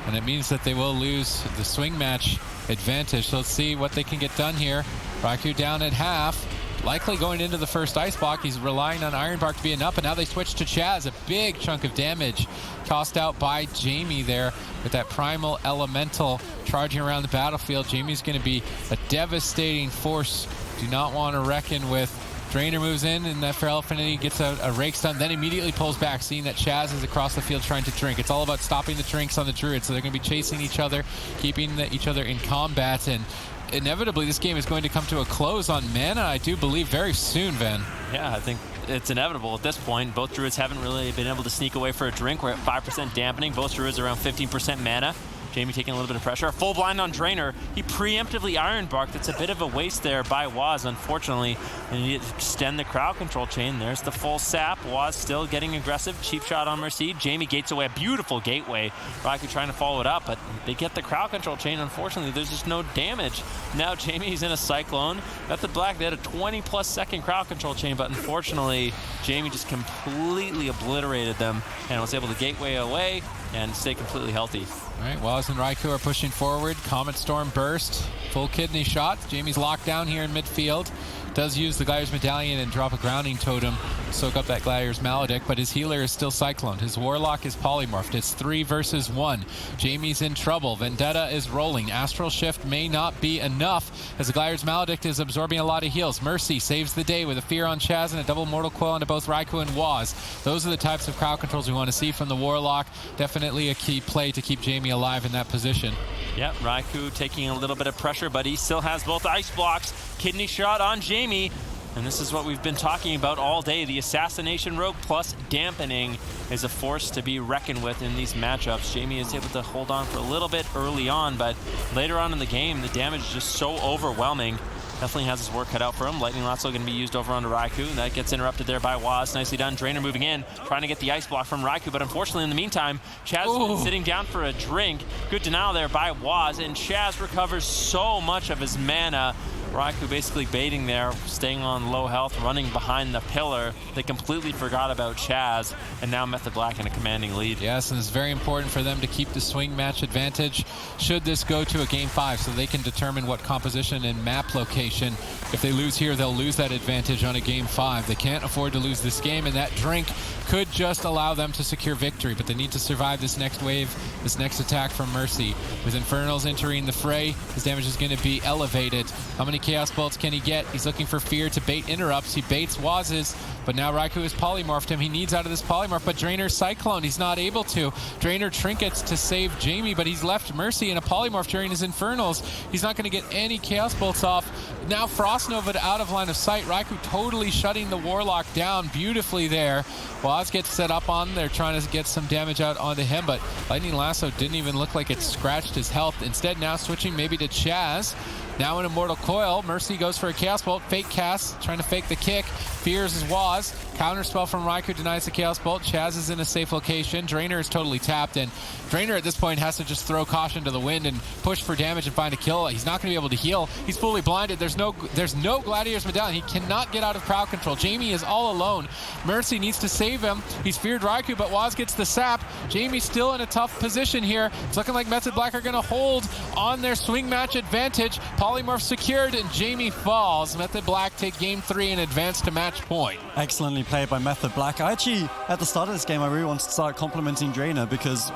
and it means that they will lose the swing match advantage. So let's see what they can get done here. Raikou down at half, likely going into the first ice block. He's relying on Ironbark to be enough, and now they switch to Chaz. A big chunk of damage tossed out by Jamie there with that primal elemental charging around the battlefield. Jamie's going to be a devastating force. Do not want to reckon with. Drainer moves in, and that Feral Affinity gets a rake stun, then immediately pulls back, seeing that Chaz is across the field trying to drink. It's all about stopping the drinks on the Druid, so they're going to be chasing each other, keeping each other in combat, and inevitably this game is going to come to a close on mana, I do believe, very soon, Van. Yeah, I think it's inevitable at this point. Both Druids haven't really been able to sneak away for a drink. We're at 5% dampening. Both Druids around 15% mana. Jamie taking a little bit of pressure. Full blind on Drainer. He preemptively Ironbark. That's a bit of a waste there by Waz, unfortunately. And he extend the crowd control chain. There's the full sap. Waz still getting aggressive. Cheap shot on Mercy. Jamie gates away. A beautiful gateway. Raikou trying to follow it up, but they get the crowd control chain. Unfortunately, there's just no damage. Now Jamie's in a Cyclone. Method Black, they had a 20+ second crowd control chain, but unfortunately, Jamie just completely obliterated them and was able to gateway away and stay completely healthy. All right, Waz and Raikou are pushing forward. Comet Storm burst. Full kidney shot. Jamie's locked down here in midfield. Does use the Gladiator's Medallion and drop a grounding totem to soak up that Gladiator's Maledict, but his healer is still Cycloned. His Warlock is polymorphed. It's 3 versus 1. Jamie's in trouble. Vendetta is rolling. Astral Shift may not be enough as the Gladiator's Maledict is absorbing a lot of heals. Mercy saves the day with a Fear on Chaz and a double Mortal Coil onto both Raikou and Waz. Those are the types of crowd controls we want to see from the Warlock. Definitely a key play to keep Jamie alive in that position. Yep, Raikou taking a little bit of pressure, but he still has both ice blocks. Kidney shot on Jamie. And this is what we've been talking about all day. The Assassination Rogue plus Dampening is a force to be reckoned with in these matchups. Jamie is able to hold on for a little bit early on, but later on in the game, the damage is just so overwhelming. Definitely has his work cut out for him. Lightning Lasso going to be used over onto Raikou. And that gets interrupted there by Waz. Nicely done. Drainer moving in, trying to get the ice block from Raikou. But unfortunately, in the meantime, Chaz has been sitting down for a drink. Good denial there by Waz. And Chaz recovers so much of his mana. Raikou basically baiting there, staying on low health, running behind the pillar. They completely forgot about Chaz, and now Method Black in a commanding lead. Yes, and it's very important for them to keep the swing match advantage should this go to a Game 5, so they can determine what composition and map location. If they lose here, they'll lose that advantage on a Game 5. They can't afford to lose this game, and that drink could just allow them to secure victory, but they need to survive this next wave, this next attack from Mercy. With Infernals entering the fray, his damage is going to be elevated. How many Chaos Bolts can he get? He's looking for Fear to bait interrupts. He baits Waz's, but now Raikou has polymorphed him. He needs out of this polymorph, but Drainer's Cyclone, he's not able to. Drainer trinkets to save Jamie, but he's left Mercy in a polymorph during his Infernals. He's not going to get any Chaos Bolts off. Now Frost Nova out of line of sight. Raikou totally shutting the Warlock down beautifully there. Waz gets set up on. They're trying to get some damage out onto him, but Lightning Lasso didn't even look like it scratched his health. Instead, now switching maybe to Chaz. Now in Immortal Coil, Mercy goes for a Chaos Bolt. Fake cast, trying to fake the kick. Fears his Waz. Counterspell from Raikou denies the Chaos Bolt. Chaz is in a safe location. Drainer is totally tapped, and Drainer at this point has to just throw caution to the wind and push for damage and find a kill. He's not going to be able to heal. He's fully blinded. There's no Gladiator's Medallion. He cannot get out of crowd control. Jamie is all alone. Mercy needs to save him. He's feared Raikou, but Waz gets the sap. Jamie's still in a tough position here. It's looking like Method Black are going to hold on their swing match advantage. Polymorph secured, and Jamie falls. Method Black take game 3 and advance to match point. Excellently played by Method Black. I actually, at the start of this game, I really wanted to start complimenting Drainer because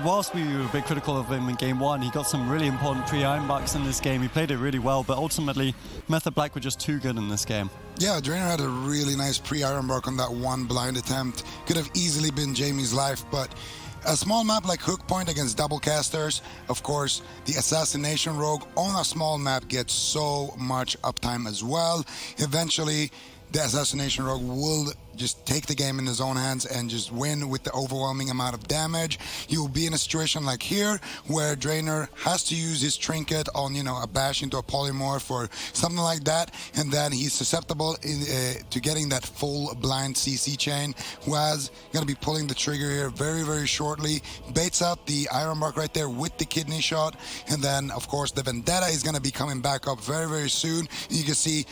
whilst we were a bit critical of him in game 1, he got some really important pre-Ironbarks in this game. He played it really well, but ultimately, Method Black were just too good in this game. Yeah, Drainer had a really nice pre-Ironbark on that one blind attempt. Could have easily been Jamie's life, but a small map like Hook Point against double casters, of course, the Assassination Rogue on a small map gets so much uptime as well. Eventually, the Assassination Rogue will just take the game in his own hands and just win with the overwhelming amount of damage. He will be in a situation like here where Drainer has to use his trinket on, you know, a bash into a polymorph or something like that, and then he's susceptible to getting that full blind CC chain. Waz going to be pulling the trigger here very, very shortly, baits out the Iron Mark right there with the kidney shot, and then of course the Vendetta is going to be coming back up very, very soon. You can see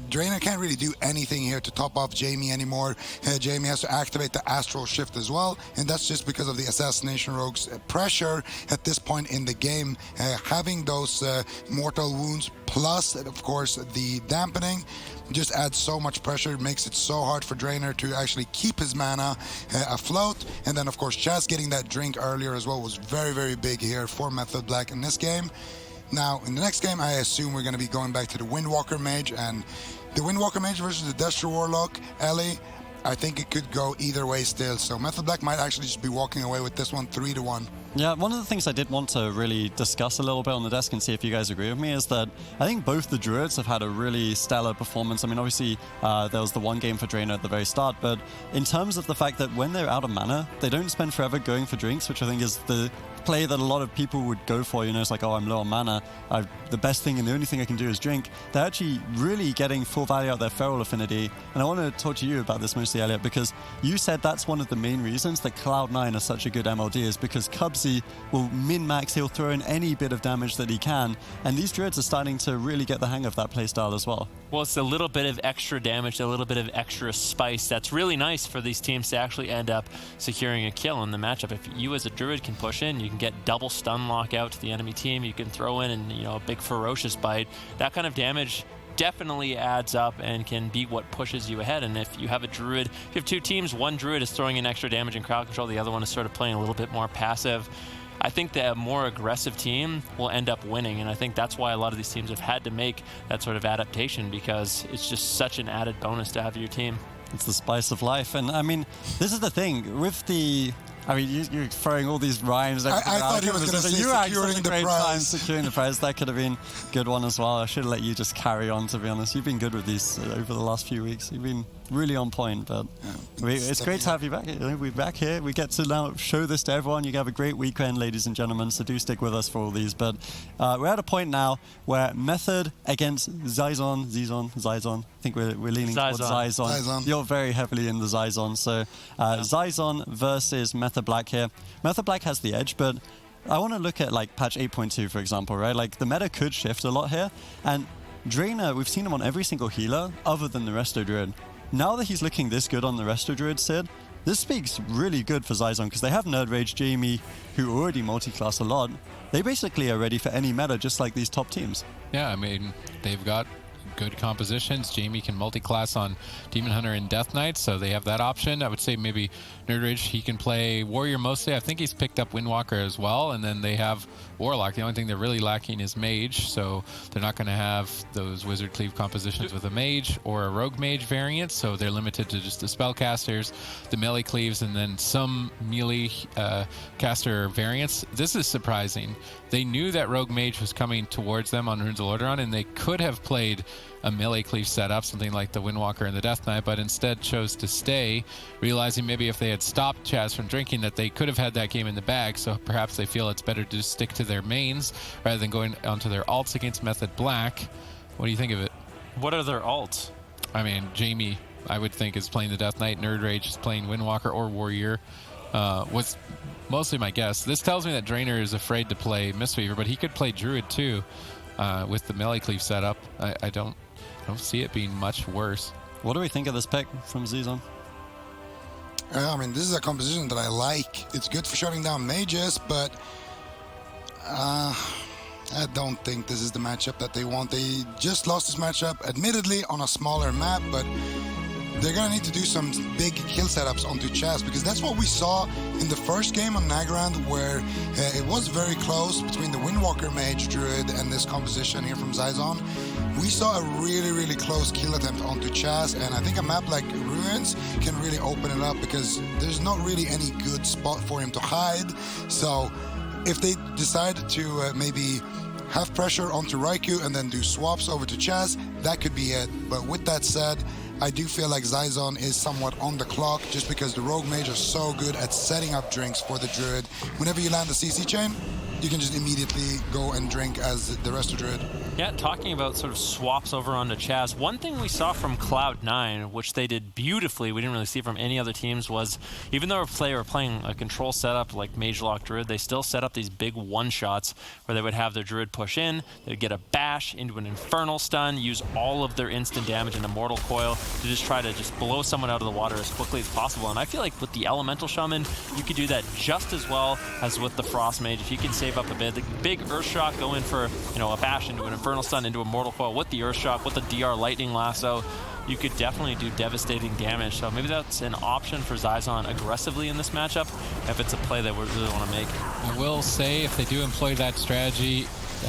Drainer can't really do anything here to top off Jamie anymore. Jamie has to activate the Astral Shift as well, and that's just because of the Assassination Rogue's pressure at this point in the game. Having those mortal wounds plus, of course, the dampening just adds so much pressure. It makes it so hard for Drainer to actually keep his mana afloat. And then, of course, Chaz getting that drink earlier as well was very, very big here for Method Black in this game. Now, in the next game, I assume we're going to be going back to the Windwalker Mage, and the Windwalker Mage versus the Destro Warlock, Ellie, I think it could go either way still. So Method Black might actually just be walking away with this one 3-1. Yeah, one of the things I did want to really discuss a little bit on the desk and see if you guys agree with me is that I think both the Druids have had a really stellar performance. I mean, obviously, there was the one game for Drainer at the very start, but in terms of the fact that when they're out of mana, they don't spend forever going for drinks, which I think is the play that a lot of people would go for. You know, it's like, oh, I'm low on mana. The best thing and the only thing I can do is drink. They're actually really getting full value out of their Feral Affinity. And I want to talk to you about this mostly, Elliot, because you said that's one of the main reasons that Cloud9 is such a good MLD is because Cubsy will min-max, he'll throw in any bit of damage that he can. And these Druids are starting to really get the hang of that playstyle as well. Well, it's a little bit of extra damage, a little bit of extra spice. That's really nice for these teams to actually end up securing a kill in the matchup. If you as a Druid can push in, you can get double stun lock out to the enemy team. You can throw in and, you know, a big ferocious bite. That kind of damage definitely adds up and can be what pushes you ahead. And if you have a Druid, if you have two teams, one Druid is throwing in extra damage and crowd control, the other one is sort of playing a little bit more passive. I think that a more aggressive team will end up winning, and I think that's why a lot of these teams have had to make that sort of adaptation, because it's just such an added bonus to have your team. It's the spice of life. And I mean, this is the thing with the... I mean, you're throwing all these rhymes. I thought he was going to say securing the prize. Securing the prize. That could have been a good one as well. I should have let you just carry on, to be honest. You've been good with these over the last few weeks. You've been really on point, but it's great to have you back. We're back here. We get to now show this to everyone. You have a great weekend, ladies and gentlemen, so do stick with us for all these. But we're at a point now where Method against Zizon. I think we're leaning towards Zizon. You're very heavily in the Zizon. So Zizon versus Method Black here. Method Black has the edge, but I want to look at like patch 8.2, for example, right? Like the meta could shift a lot here. And Drainer, we've seen him on every single healer other than the Resto Druid. Now that he's looking this good on the Resto Druid, Sid, this speaks really good for Zizon because they have Nerd Rage, Jamie, who already multi-class a lot. They basically are ready for any meta, just like these top teams. Yeah, I mean, they've got good compositions. Jamie can multi-class on Demon Hunter and Death Knight, so they have that option. I would say maybe Nerd Rage, he can play Warrior mostly. I think he's picked up Windwalker as well, and then they have Warlock. The only thing they're really lacking is Mage, so they're not going to have those Wizard Cleave compositions with a Mage or a Rogue Mage variant, so they're limited to just the Spellcasters, the Melee Cleaves, and then some Melee caster variants. This is surprising. They knew that Rogue Mage was coming towards them on Runes of Lordaeron, and they could have played a Melee Cleave setup, something like the Windwalker and the Death Knight, but instead chose to stay, realizing maybe if they had stopped Chaz from drinking that they could have had that game in the bag, so perhaps they feel it's better to just stick to their mains rather than going onto their alts against Method Black. What do you think of it? What are their alts? I mean, Jamie, I would think, is playing the Death Knight. Nerd Rage is playing Windwalker or Warrior. Was mostly my guess. This tells me that Drainer is afraid to play Mistweaver, but he could play Druid too with the Melee Cleave setup. I don't see it being much worse. What do we think of this pick from Zizon? I mean, this is a composition that I like. It's good for shutting down mages, but I don't think this is the matchup that they want. They just lost this matchup, admittedly, on a smaller map, but they're going to need to do some big kill setups onto Chaz, because that's what we saw in the first game on Nagrand, where it was very close between the Windwalker Mage Druid and this composition here from Zizon. We saw a really, really close kill attempt onto Chaz, and I think a map like Ruins can really open it up, because there's not really any good spot for him to hide. So if they decide to maybe have pressure onto Raikou and then do swaps over to Chaz, that could be it. But with that said, I do feel like Zizon is somewhat on the clock just because the Rogue Mage are so good at setting up drinks for the Druid. Whenever you land the CC chain, you can just immediately go and drink as the rest of Druid. Yeah, talking about sort of swaps over onto Chaz, one thing we saw from Cloud9, which they did beautifully, we didn't really see from any other teams, was even though they were playing a control setup like Mage Lock Druid, they still set up these big one-shots where they would have their Druid push in, they'd get a bash into an Infernal Stun, use all of their instant damage and Immortal Coil to just try to just blow someone out of the water as quickly as possible. And I feel like with the Elemental Shaman, you could do that just as well as with the Frost Mage. If you can save up a bit, the big Earth Shock, go in for, you know, a bash into an Infernal Stun, into a Mortal Coil with the Earth Shock, with the DR Lightning Lasso, you could definitely do devastating damage. So maybe that's an option for Zizon aggressively in this matchup if it's a play that we really want to make. I will say, if they do employ that strategy,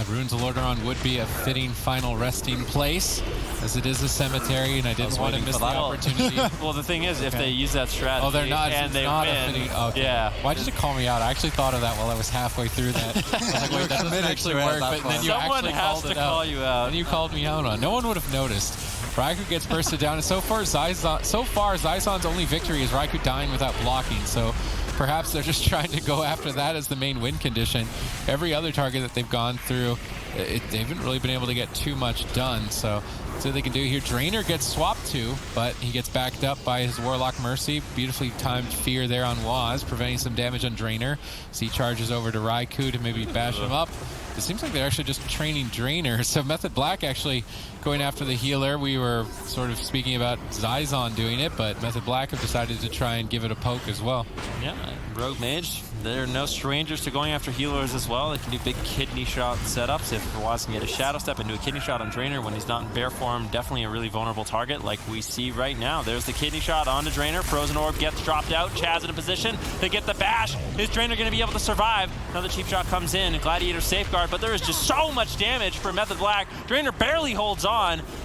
Runes of Lordaeron would be a fitting final resting place, as it is a cemetery, and I didn't want to miss the opportunity. Well, the thing is, if they use that strategy, oh, they're not, and they not win, a fitting, okay. Yeah. Why did you call me out? I actually thought of that while I was halfway through that. I was like, wait, that doesn't actually work, but then you Someone actually has called to it call out. you out. And you called me out on. No one would have noticed. Raikou gets bursted down, and so far Zizon's only victory is Raikou dying without blocking, so perhaps they're just trying to go after that as the main win condition. Every other target that they've gone through, they haven't really been able to get too much done, so see what they can do here. Drainer gets swapped to, but he gets backed up by his Warlock Mercy. Beautifully timed Fear there on Waz, preventing some damage on Drainer. So he charges over to Raikou to maybe bash him up. It seems like they're actually just training Drainer. So Method Black actually going after the healer. We were sort of speaking about Zizon doing it, but Method Black have decided to try and give it a poke as well. Yeah, Rogue Mage, they're no strangers to going after healers as well. They can do big kidney shot setups. If Waz can get a Shadow Step into a kidney shot on Drainer when he's not in bear form, definitely a really vulnerable target like we see right now. There's the kidney shot onto Drainer. Frozen Orb gets dropped out. Chaz in a position. They get the bash. Is Drainer going to be able to survive? Another cheap shot comes in. Gladiator safeguard, but there is just so much damage for Method Black. Drainer barely holds on.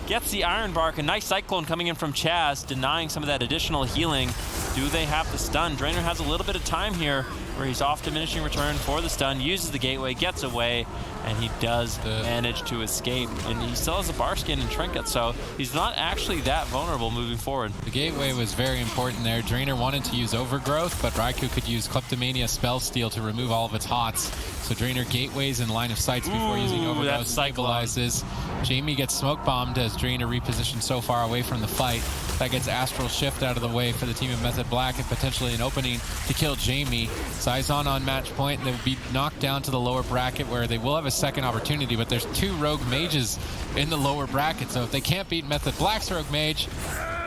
Gets the Iron Bark. A nice Cyclone coming in from Chaz, denying some of that additional healing. Do they have the stun? Drainer has a little bit of time here where he's off diminishing return for the stun, uses the gateway, gets away, and he does manage to escape. And he still has a bar skin and trinket, so he's not actually that vulnerable moving forward. The gateway was very important there. Drainer wanted to use Overgrowth, but Raikou could use Kleptomania Spell Steal to remove all of its hots. So Drainer gateways in line of sights before using Overgrowth stabilizes. Jamie gets smoke bombed as Drainer repositioned so far away from the fight. That gets Astral Shift out of the way for the team of Method Black and potentially an opening to kill Jamie. Zizon on match point, and they'll be knocked down to the lower bracket where they will have a second opportunity, but there's 2 Rogue Mages in the lower bracket, so if they can't beat Method Black's Rogue Mage,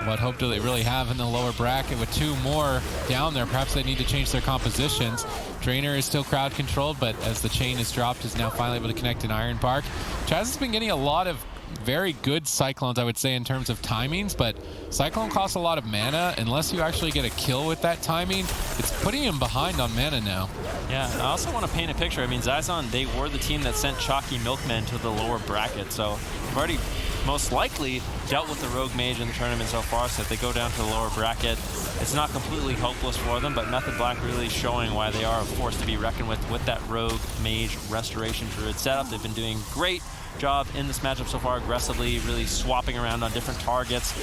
what hope do they really have in the lower bracket with 2 more down there? Perhaps they need to change their compositions. Drainer is still crowd controlled, but as the chain is dropped, is now finally able to connect an Iron Bark. Chaz has been getting a lot of very good Cyclones, I would say, in terms of timings, but Cyclone costs a lot of mana. Unless you actually get a kill with that timing, it's putting him behind on mana now. Yeah, I also want to paint a picture. I mean, Zizon, they were the team that sent Chalky Milkmen to the lower bracket, so they've already most likely dealt with the Rogue Mage in the tournament so far, so if they go down to the lower bracket, it's not completely hopeless for them, but Method Black really showing why they are a force to be reckoned with that Rogue Mage Restoration Druid setup. They've been doing great job in this matchup so far, aggressively, really swapping around on different targets,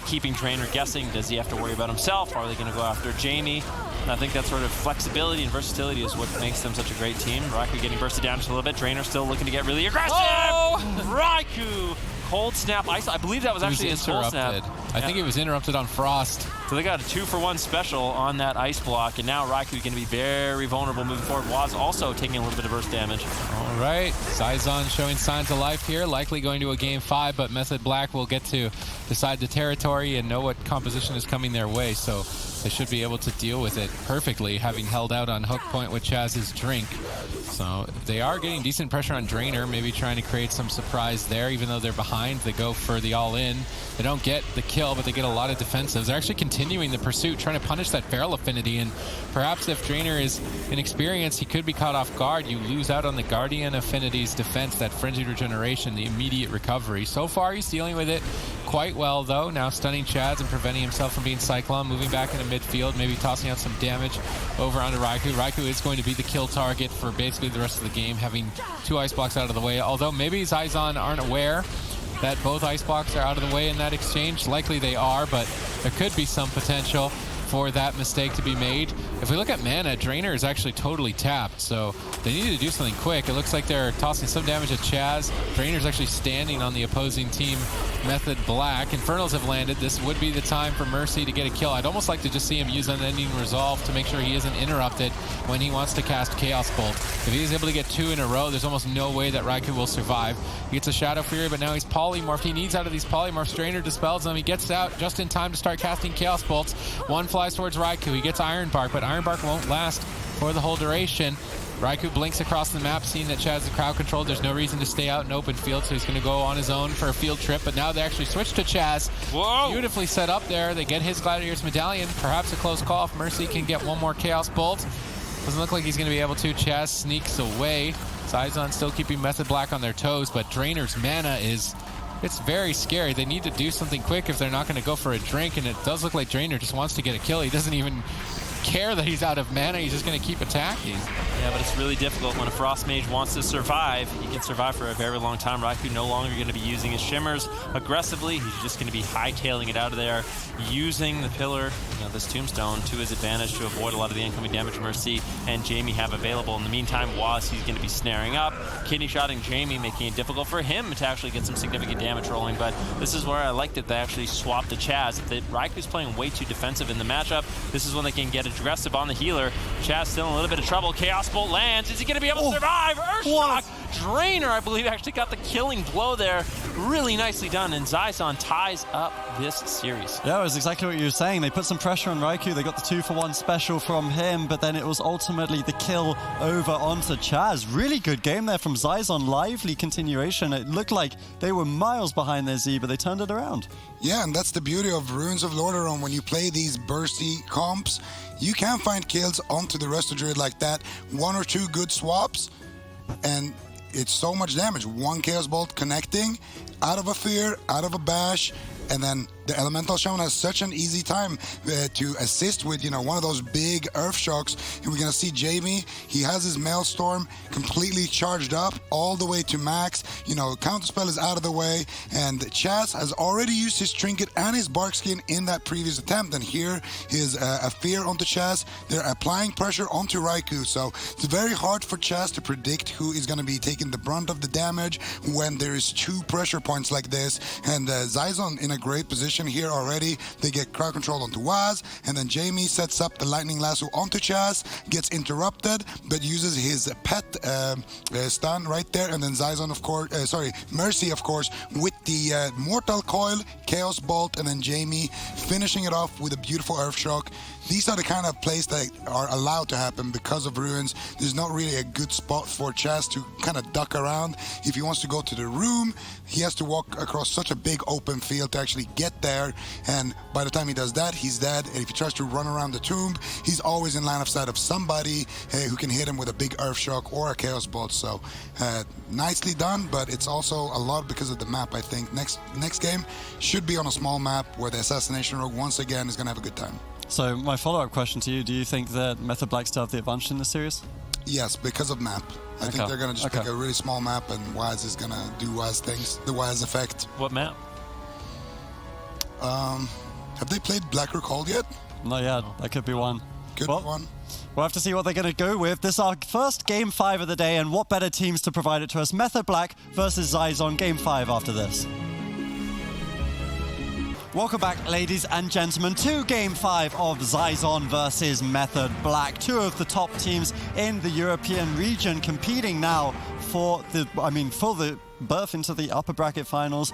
keeping Drainer guessing. Does he have to worry about himself? Are they going to go after Jamie? And I think that sort of flexibility and versatility is what makes them such a great team. Raikou getting bursted down just a little bit. Drainer still looking to get really aggressive. Oh! Raikou! Cold Snap Ice. I believe that was actually his Cold Snap. I think it was interrupted on Frost. So they got a 2-for-1 special on that Ice Block, and now Raikou going to be very vulnerable moving forward. Waz also taking a little bit of burst damage. All right, Zizon showing signs of life here, likely going to a Game 5, but Method Black will get to decide the territory and know what composition is coming their way, so they should be able to deal with it perfectly, having held out on hook point with Chaz's drink. So they are getting decent pressure on Drainer, maybe trying to create some surprise there. Even though they're behind, they go for the all-in. They don't get the kill, but they get a lot of defensives. They're actually continuing the pursuit, trying to punish that Feral Affinity, and perhaps if Drainer is inexperienced, he could be caught off guard. You lose out on the Guardian Affinity's defense, that Frenzied Regeneration, the immediate recovery. So far, he's dealing with it quite well, though. Now stunning Chaz and preventing himself from being Cyclone, moving back into midfield, maybe tossing out some damage over onto Raikou. Raikou is going to be the kill target for basically the rest of the game, having 2 ice blocks out of the way, although maybe Zizon aren't aware that both ice blocks are out of the way in that exchange. Likely they are, but there could be some potential for that mistake to be made. If we look at mana, Drainer is actually totally tapped, so they need to do something quick. It looks like they're tossing some damage at Chaz. Drainer's actually standing on the opposing team, Method Black. Infernals have landed. This would be the time for Mercy to get a kill. I'd almost like to just see him use Unending Resolve to make sure he isn't interrupted when he wants to cast Chaos Bolt. If he's able to get 2 in a row, there's almost no way that Raikou will survive. He gets a Shadow Fury, but now he's polymorphed. He needs out of these polymorphs. Drainer dispels them. He gets out just in time to start casting Chaos Bolts. One flies towards Raikou. He gets Iron Bark, but Iron Bark won't last for the whole duration. Raikou blinks across the map, seeing that Chaz is crowd controlled. There's no reason to stay out in open field, so he's going to go on his own for a field trip. But now they actually switch to Chaz. Whoa! Beautifully set up there. They get his Gladiator's Medallion. Perhaps a close call if Mercy can get one more Chaos Bolt. Doesn't look like he's going to be able to. Chaz sneaks away. Zizon still keeping Method Black on their toes, but Drainer's mana is... It's very scary. They need to do something quick if they're not going to go for a drink, and it does look like Drainer just wants to get a kill. He doesn't even care that he's out of mana. He's just going to keep attacking. Yeah, but it's really difficult when a Frost Mage wants to survive. He can survive for a very long time. Raikou no longer going to be using his Shimmers aggressively. He's just going to be hightailing it out of there, using the pillar, this Tombstone, to his advantage to avoid a lot of the incoming damage Mercy and Jamie have available. In the meantime, Waz, he's going to be snaring up, kidney shotting Jamie, making it difficult for him to actually get some significant damage rolling. But this is where I like that they actually swapped to Chaz. That Raikou's playing way too defensive in the matchup. This is when they can get aggressive on the healer. Chaz still in a little bit of trouble. Chaos Bolt lands. Is he going to be able to survive? Earthshock! Drainer, I believe, actually got the killing blow there. Really nicely done, and Zizon ties up this series. Yeah, it was exactly what you were saying. They put some pressure on Raikou. They got the 2-for-1 special from him, but then it was ultimately the kill over onto Chaz. Really good game there from Zizon. Lively continuation. It looked like they were miles behind their Z, but they turned it around. Yeah, and that's the beauty of Runes of Lordaeron. When you play these bursty comps, you can find kills onto the Resto Druid like that. 1 or 2 good swaps, and it's so much damage. 1 Chaos Bolt connecting, out of a fear, out of a bash, and then the Elemental Shaman has such an easy time to assist with, one of those big Earth Shocks. And we're going to see Jamie, he has his Maelstrom completely charged up all the way to max. Counterspell is out of the way, and Chaz has already used his Trinket and his Bark Skin in that previous attempt. And here is a fear onto Chaz. They're applying pressure onto Raikou, so it's very hard for Chaz to predict who is going to be taking the brunt of the damage when there is 2 pressure points like this. And Zizon in a great position here already. They get crowd control onto Waz, and then Jamie sets up the Lightning Lasso onto Chaz, gets interrupted, but uses his pet stun right there, and then Zizon, of course, Mercy, of course, with the Mortal Coil, Chaos Bolt, and then Jamie finishing it off with a beautiful Earth Shock. These are the kind of plays that are allowed to happen because of Ruins. There's not really a good spot for Chaz to kind of duck around. If he wants to go to the room, he has to walk across such a big open field to actually get there. And by the time he does that, he's dead. And if he tries to run around the tomb, he's always in line of sight of somebody who can hit him with a big Earth Shock or a Chaos Bolt. So nicely done, but it's also a lot because of the map, I think. Next game should be on a small map where the Assassination Rogue once again is going to have a good time. So my follow-up question to you, do you think that Method Black still have the advantage in this series? Yes, because of map. I think they're going to just pick a really small map, and Waz is going to do Waz things, the Waz effect. What map? Have they played Black Recall yet? Not yet. That could be one. Good one. We'll have to see what they're going to go with. This is our first Game 5 of the day, and what better teams to provide it to us? Method Black versus Zizon, Game 5 after this. Welcome back, ladies and gentlemen, to Game 5 of Zizon versus Method Black. 2 of the top teams in the European region competing now for the berth into the upper bracket finals,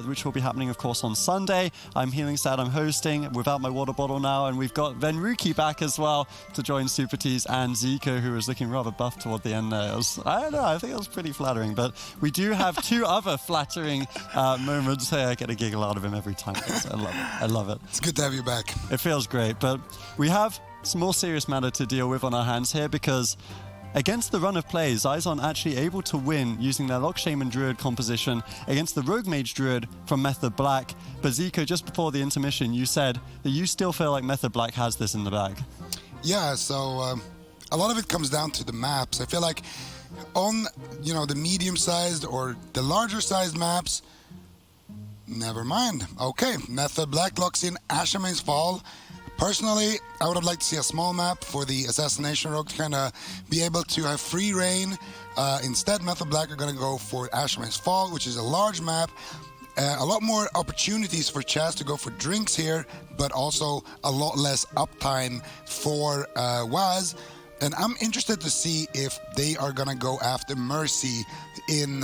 which will be happening, of course, on Sunday. I'm Healingstad, I'm hosting without my water bottle now, and we've got Venruki back as well to join Super Tees and Zico, who was looking rather buff toward the end there. I don't know, I think it was pretty flattering, but we do have 2 other flattering moments here. I get a giggle out of him every time. I love it. I love it. It's good to have you back. It feels great, but we have some more serious matter to deal with on our hands here, because against the run of play, Zizon actually able to win using their Lock Shaman Druid composition against the Rogue Mage Druid from Method Black. But Zico, just before the intermission, you said that you still feel like Method Black has this in the bag. Yeah, so a lot of it comes down to the maps. I feel like on, the medium-sized or the larger-sized maps, Never mind. Okay, Method Black locks in Ashamane's Fall. Personally, I would have liked to see a small map for the Assassination Rogue to kind of be able to have free reign. Instead, Method Black are going to go for Ashamane's Fall, which is a large map. A lot more opportunities for Chaz to go for drinks here, but also a lot less uptime for Waz. And I'm interested to see if they are going to go after Mercy in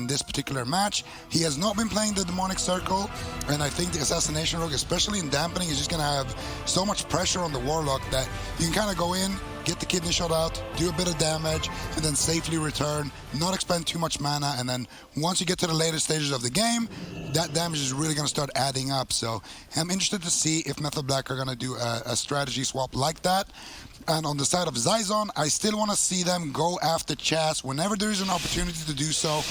this particular match. He has not been playing the Demonic Circle, and I think the Assassination Rogue, especially in dampening, is just going to have so much pressure on the Warlock that you can kind of go in, get the kidney shot out, do a bit of damage, and then safely return, not expend too much mana, and then once you get to the later stages of the game, that damage is really going to start adding up. So I'm interested to see if Method Black are going to do a strategy swap like that. And on the side of Zizon, I still want to see them go after Chaz whenever there is an opportunity to do so.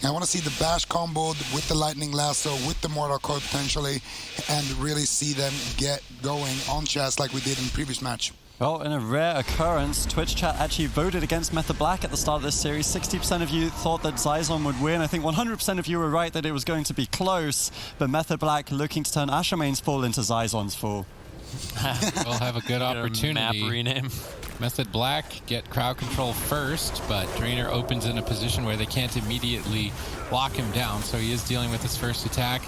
I want to see the Bash comboed with the Lightning Lasso, with the Mortal Coil potentially, and really see them get going on Chaz like we did in the previous match. Well, in a rare occurrence, Twitch chat actually voted against Method Black at the start of this series. 60% of you thought that Zizon would win. I think 100% of you were right that it was going to be close, but Method Black looking to turn Ashamane's Fall into Zizon's Fall. We'll have a good opportunity. Map rename. Method Black get crowd control first, but Drainer opens in a position where they can't immediately lock him down, so he is dealing with his first attack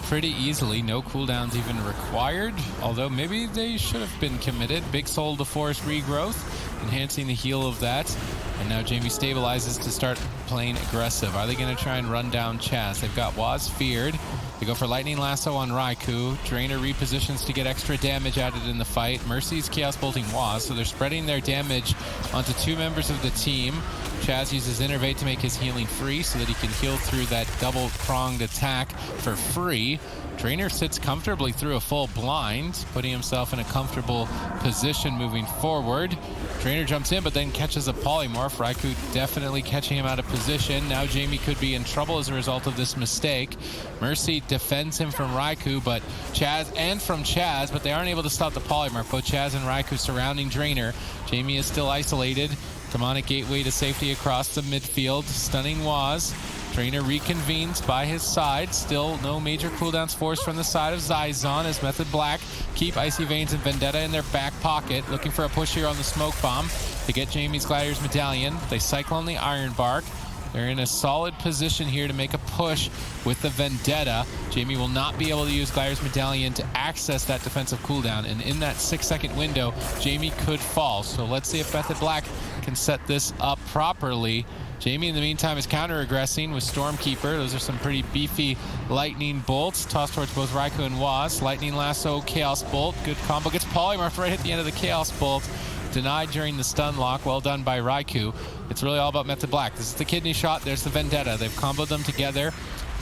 pretty easily. No cooldowns even required, although maybe they should have been committed. Big Soul to force regrowth, enhancing the heal of that. And now Jamie stabilizes to start playing aggressive. Are they going to try and run down Chaz? They've got Waz feared. They go for Lightning Lasso on Raikou. Drainer repositions to get extra damage added in the fight. Mercy's Chaos Bolting Waz, so they're spreading their damage onto two members of the team. Chaz uses Innervate to make his healing free so that he can heal through that double-pronged attack for free. Drainer sits comfortably through a full blind, putting himself in a comfortable position moving forward. Drainer jumps in, but then catches a polymorph. Raikou definitely catching him out of position. Now Jamie could be in trouble as a result of this mistake. Mercy defends him from Raikou, but Chaz, but they aren't able to stop the polymorph. Both Chaz and Raikou surrounding Drainer. Jamie is still isolated. Demonic Gateway to safety across the midfield, stunning Waz. Drainer reconvenes by his side. Still no major cooldowns forced from the side of Zizon as Method Black keep Icy Veins and Vendetta in their back pocket, looking for a push here on the Smoke Bomb to get Jamie's Glidier's Medallion. They cycle on the Iron Bark. They're in a solid position here to make a push with the Vendetta. Jamie will not be able to use Glidier's Medallion to access that defensive cooldown, and in that 6-second window, Jamie could fall. So let's see if Method Black can set this up properly. Jamie, in the meantime, is counter-aggressing with Stormkeeper. Those are some pretty beefy lightning bolts tossed towards both Raikou and Waz. Lightning Lasso, Chaos Bolt. Good combo. Gets polymorphed right at the end of the Chaos Bolt. Denied during the stun lock. Well done by Raikou. It's really all about Method Black. This is the kidney shot. There's the Vendetta. They've comboed them together.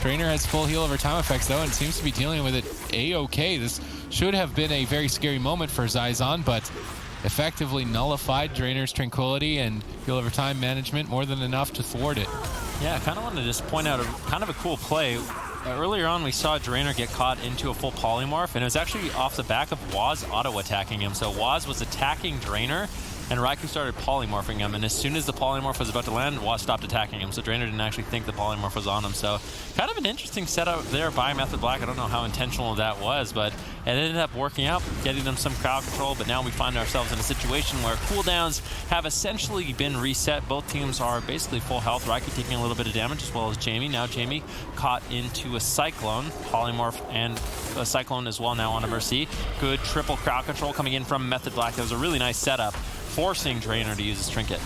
Drainer has full heal over time effects, though, and seems to be dealing with it A-okay. This should have been a very scary moment for Zizon, but effectively nullified Drainer's Tranquility and heal over time management more than enough to thwart it. Yeah, I kind of want to just point out kind of a cool play. Earlier on, we saw Drainer get caught into a full polymorph, and it was actually off the back of Waz auto-attacking him. So Waz was attacking Drainer, and Raikou started polymorphing him, and as soon as the polymorph was about to land, Waz stopped attacking him, so Drainer didn't actually think the polymorph was on him. So kind of an interesting setup there by Method Black. I don't know how intentional that was, but it ended up working out, getting them some crowd control, but now we find ourselves in a situation where cooldowns have essentially been reset. Both teams are basically full health. Raikou taking a little bit of damage as well as Jamie. Now Jamie caught into a Cyclone, polymorph and a Cyclone as well now on a Mercy. Good triple crowd control coming in from Method Black. That was a really nice setup, forcing Drainer to use his trinket.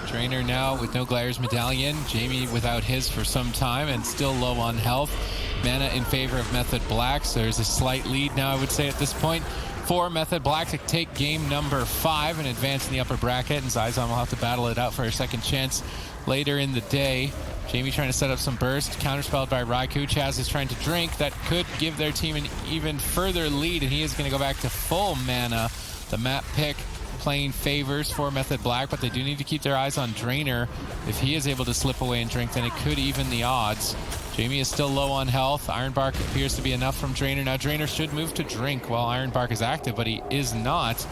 Drainer now with no Glidier's Medallion. Jamie without his for some time and still low on health. Mana in favor of Method Black, so there's a slight lead now, I would say, at this point for Method Black to take game number 5 and advance in the upper bracket, and Zizon will have to battle it out for a second chance later in the day. Jamie trying to set up some burst, counterspelled by Raikou. Chaz is trying to drink. That could give their team an even further lead, and he is going to go back to full mana. The map pick playing favors for Method Black, but they do need to keep their eyes on Drainer. If he is able to slip away and drink, then it could even the odds. Jamie is still low on health. Iron Bark appears to be enough from Drainer. Now Drainer should move to drink while Iron Bark is active, but he is not.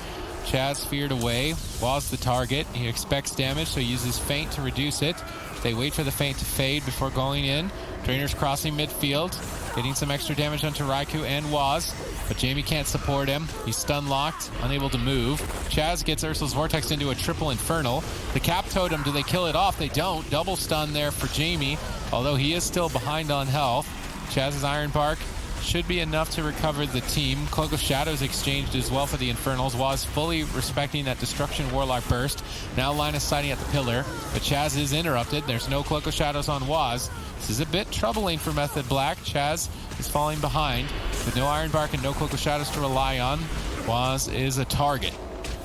Chaz feared away. Waz the target. He expects damage, so he uses Feint to reduce it. They wait for the Feint to fade before going in. Drainer's crossing midfield. getting some extra damage onto Raikou and Waz, but Jamie can't support him. He's stun locked, unable to move. Chaz gets Ursul's Vortex into a triple Infernal. The Cap Totem, do they kill it off? They don't. Double stun there for Jamie, although he is still behind on health. Chaz's Iron Bark should be enough to recover the team. Cloak of Shadows exchanged as well for the Infernals. Waz fully respecting that Destruction Warlock burst. Now line of sighting at the pillar, but Chaz is interrupted. There's no Cloak of Shadows on Waz. This is a bit troubling for Method Black. Chaz is falling behind with no Iron Bark and no Cloak of Shadows to rely on. Waz is a target.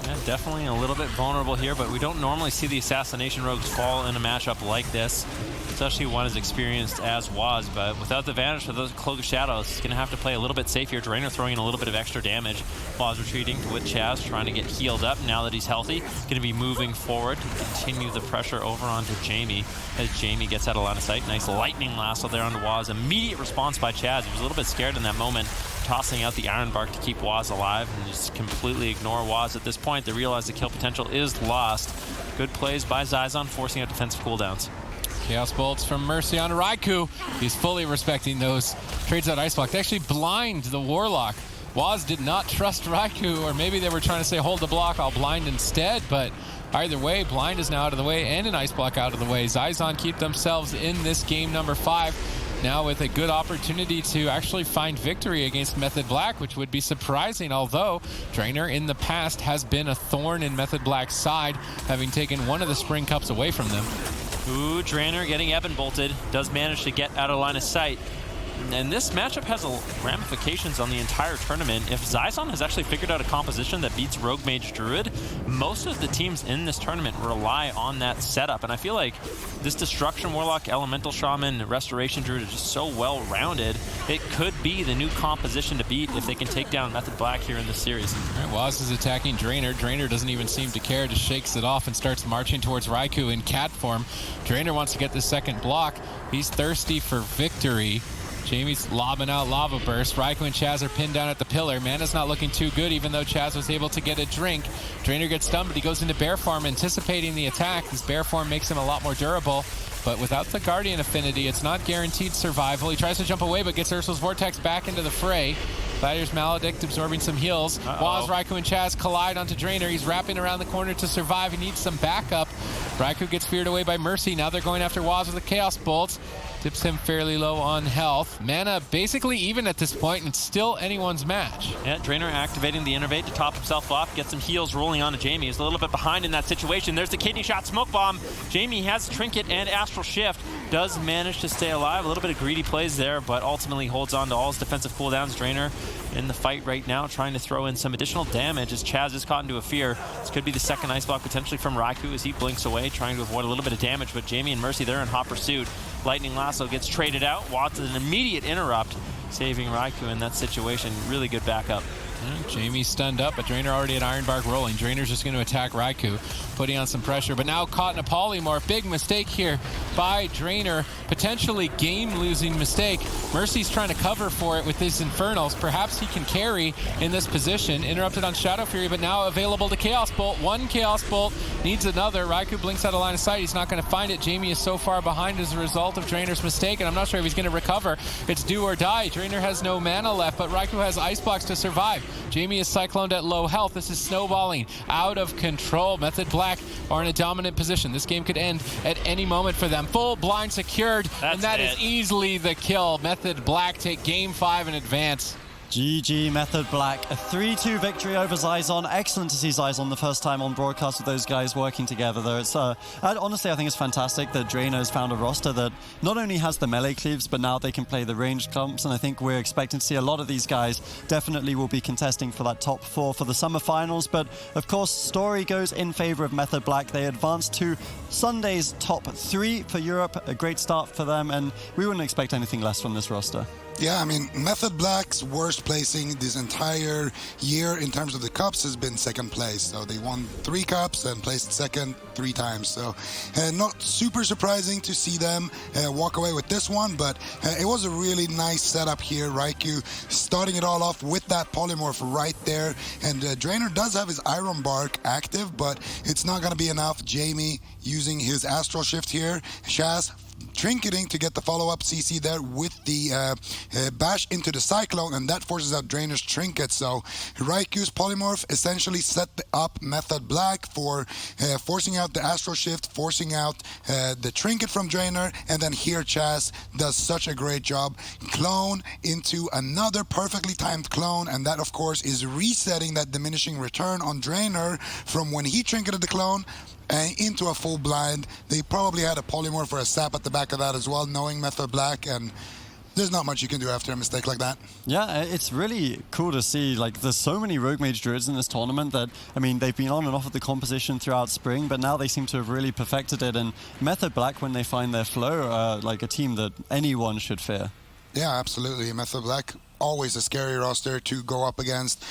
Yeah, definitely a little bit vulnerable here, but we don't normally see the Assassination Rogues fall in a matchup like this, especially one as experienced as Waz. But without the advantage of those Cloak of Shadows, he's going to have to play a little bit safe here. Drainer throwing in a little bit of extra damage. Waz retreating with Chaz, trying to get healed up now that he's healthy. Going to be moving forward to continue the pressure over onto Jamie as Jamie gets out of line of sight. Nice lightning lasso there onto Waz. Immediate response by Chaz. He was a little bit scared in that moment, tossing out the Iron Bark to keep Waz alive and just completely ignore Waz at this point. They realize the kill potential is lost. Good plays by Zizon, forcing out defensive cooldowns. Chaos Bolts from Mercy on Raikou. He's fully respecting those. Trades out Ice Block. They actually blind the Warlock. Waz did not trust Raikou, or maybe they were trying to say, hold the block, I'll blind instead, but either way, blind is now out of the way and an Ice Block out of the way. Zizon keep themselves in this game number 5. Now with a good opportunity to actually find victory against Method Black, which would be surprising, although Drainer in the past has been a thorn in Method Black's side, having taken one of the Spring Cups away from them. Ooh, Drainer getting Evan bolted, does manage to get out of line of sight. And this matchup has ramifications on the entire tournament. If Zizon has actually figured out a composition that beats Rogue Mage Druid, most of the teams in this tournament rely on that setup. And I feel like this Destruction Warlock, Elemental Shaman, Restoration Druid is just so well-rounded. It could be the new composition to beat if they can take down Method Black here in this series. All right, Waz is attacking Drainer. Drainer doesn't even seem to care, just shakes it off and starts marching towards Raikou in cat form. Drainer wants to get the second block. He's thirsty for victory. Jamie's lobbing out Lava Burst. Raikou and Chaz are pinned down at the pillar. Mana's not looking too good, even though Chaz was able to get a drink. Drainer gets stunned, but he goes into Bear Form, anticipating the attack. His Bear Form makes him a lot more durable. But without the Guardian affinity, it's not guaranteed survival. He tries to jump away, but gets Ursul's Vortex back into the fray. Gladiator's Maledict absorbing some heals. Waz, Raikou, and Chaz collide onto Drainer. He's wrapping around the corner to survive. He needs some backup. Raikou gets feared away by Mercy. Now they're going after Waz with the Chaos Bolts. Dips him fairly low on health. Mana basically even at this point, and it's still anyone's match. Yeah, Drainer activating the Innervate to top himself off, get some heals rolling onto Jamie. He's a little bit behind in that situation. There's the Kidney Shot Smoke Bomb. Jamie has Trinket and Astral Shift. Does manage to stay alive. A little bit of greedy plays there, but ultimately holds on to all his defensive cooldowns. Drainer in the fight right now, trying to throw in some additional damage as Chaz is caught into a fear. This could be the second Ice Block potentially from Raikou as he blinks away, trying to avoid a little bit of damage, but Jamie and Mercy, they're in hot pursuit. Lightning Lasso gets traded out. Watts an immediate interrupt, saving Raikou in that situation. Really good backup. Jamie's stunned up, but Drainer already had Iron Bark rolling. Drainer's just going to attack Raikou, putting on some pressure, but now caught in a polymorph. Big mistake here by Drainer, potentially game-losing mistake. Mercy's trying to cover for it with his Infernals. Perhaps he can carry in this position. Interrupted on Shadow Fury, but now available to Chaos Bolt. One Chaos Bolt, needs another. Raikou blinks out of line of sight. He's not going to find it. Jamie is so far behind as a result of Drainer's mistake, and I'm not sure if he's going to recover. It's do or die. Drainer has no mana left, but Raikou has Ice Blocks to survive. Jamie is cycloned at low health. This is snowballing out of control. Method Black are in a dominant position. This game could end at any moment for them. Full blind secured, and that is easily the kill. Method Black take game 5 in advance. GG Method Black, a 3-2 victory over Zizon. Excellent to see Zizon the first time on broadcast with those guys working together though. It's honestly, I think it's fantastic that Drainer has found a roster that not only has the melee cleaves, but now they can play the ranged comps, and I think we're expecting to see a lot of these guys definitely will be contesting for that top 4 for the summer finals. But of course, story goes in favor of Method Black. They advanced to Sunday's top 3 for Europe, a great start for them, and we wouldn't expect anything less from this roster. Yeah, I mean, Method Black's worst placing this entire year in terms of the cups has been second place. So they won 3 cups and placed second 3 times. So not super surprising to see them walk away with this one, but it was a really nice setup here. Raikou starting it all off with that polymorph right there. And Drainer does have his Iron Bark active, but it's not going to be enough. Jamie using his Astral Shift here. Chaz trinketing to get the follow-up CC there with the bash into the Cyclone, and that forces out Drainer's trinket. So Raiku's polymorph essentially set up Method Black for forcing out the Astral Shift, forcing out the trinket from Drainer, and then here Chaz does such a great job. Clone into another perfectly timed clone, and that of course is resetting that diminishing return on Drainer from when he trinketed the clone into a full blind. They probably had a polymorph or a sap at the back of that as well, knowing Method Black, and there's not much you can do after a mistake like that. Yeah, it's really cool to see. Like, there's so many Rogue Mage Druids in this tournament that, I mean, they've been on and off of the composition throughout spring, but now they seem to have really perfected it. And Method Black, when they find their flow, are like a team that anyone should fear. Yeah, absolutely. Method Black, always a scary roster to go up against,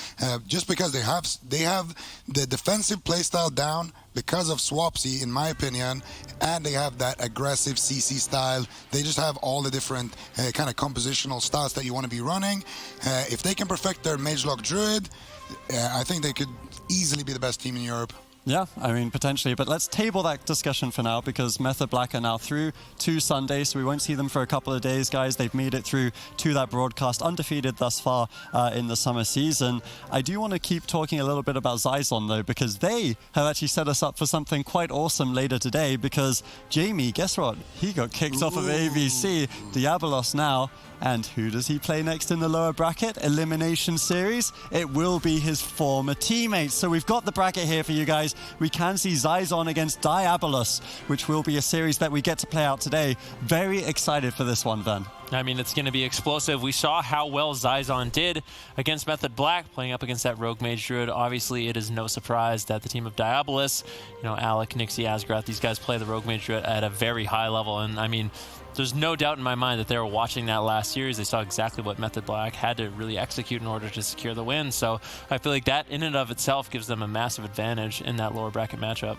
just because they have the defensive playstyle down because of Swapsy, in my opinion, and they have that aggressive CC style. They just have all the different kind of compositional styles that you want to be running. If they can perfect their Magelock Druid, I think they could easily be the best team in Europe. Yeah, I mean, potentially. But let's table that discussion for now, because Method Black are now through to Sunday, so we won't see them for a couple of days, guys. They've made it through to that broadcast, undefeated thus far in the summer season. I do want to keep talking a little bit about Zizon, though, because they have actually set us up for something quite awesome later today, because Jamie, guess what? He got kicked off of AWC, Diabolos now. And who does he play next in the lower bracket? Elimination Series. It will be his former teammates. So we've got the bracket here for you guys. We can see Zizon against Diabolos, which will be a series that we get to play out today. Very excited for this one, Van. I mean, it's going to be explosive. We saw how well Zizon did against Method Black, playing up against that Rogue Mage Druid. Obviously, it is no surprise that the team of Diabolos, you know, Alec, Nixie, Asgrath, these guys play the Rogue Mage Druid at a very high level. And I mean, there's no doubt in my mind that they were watching that last series. They saw exactly what Method Black had to really execute in order to secure the win. So I feel like that in and of itself gives them a massive advantage in that lower bracket matchup.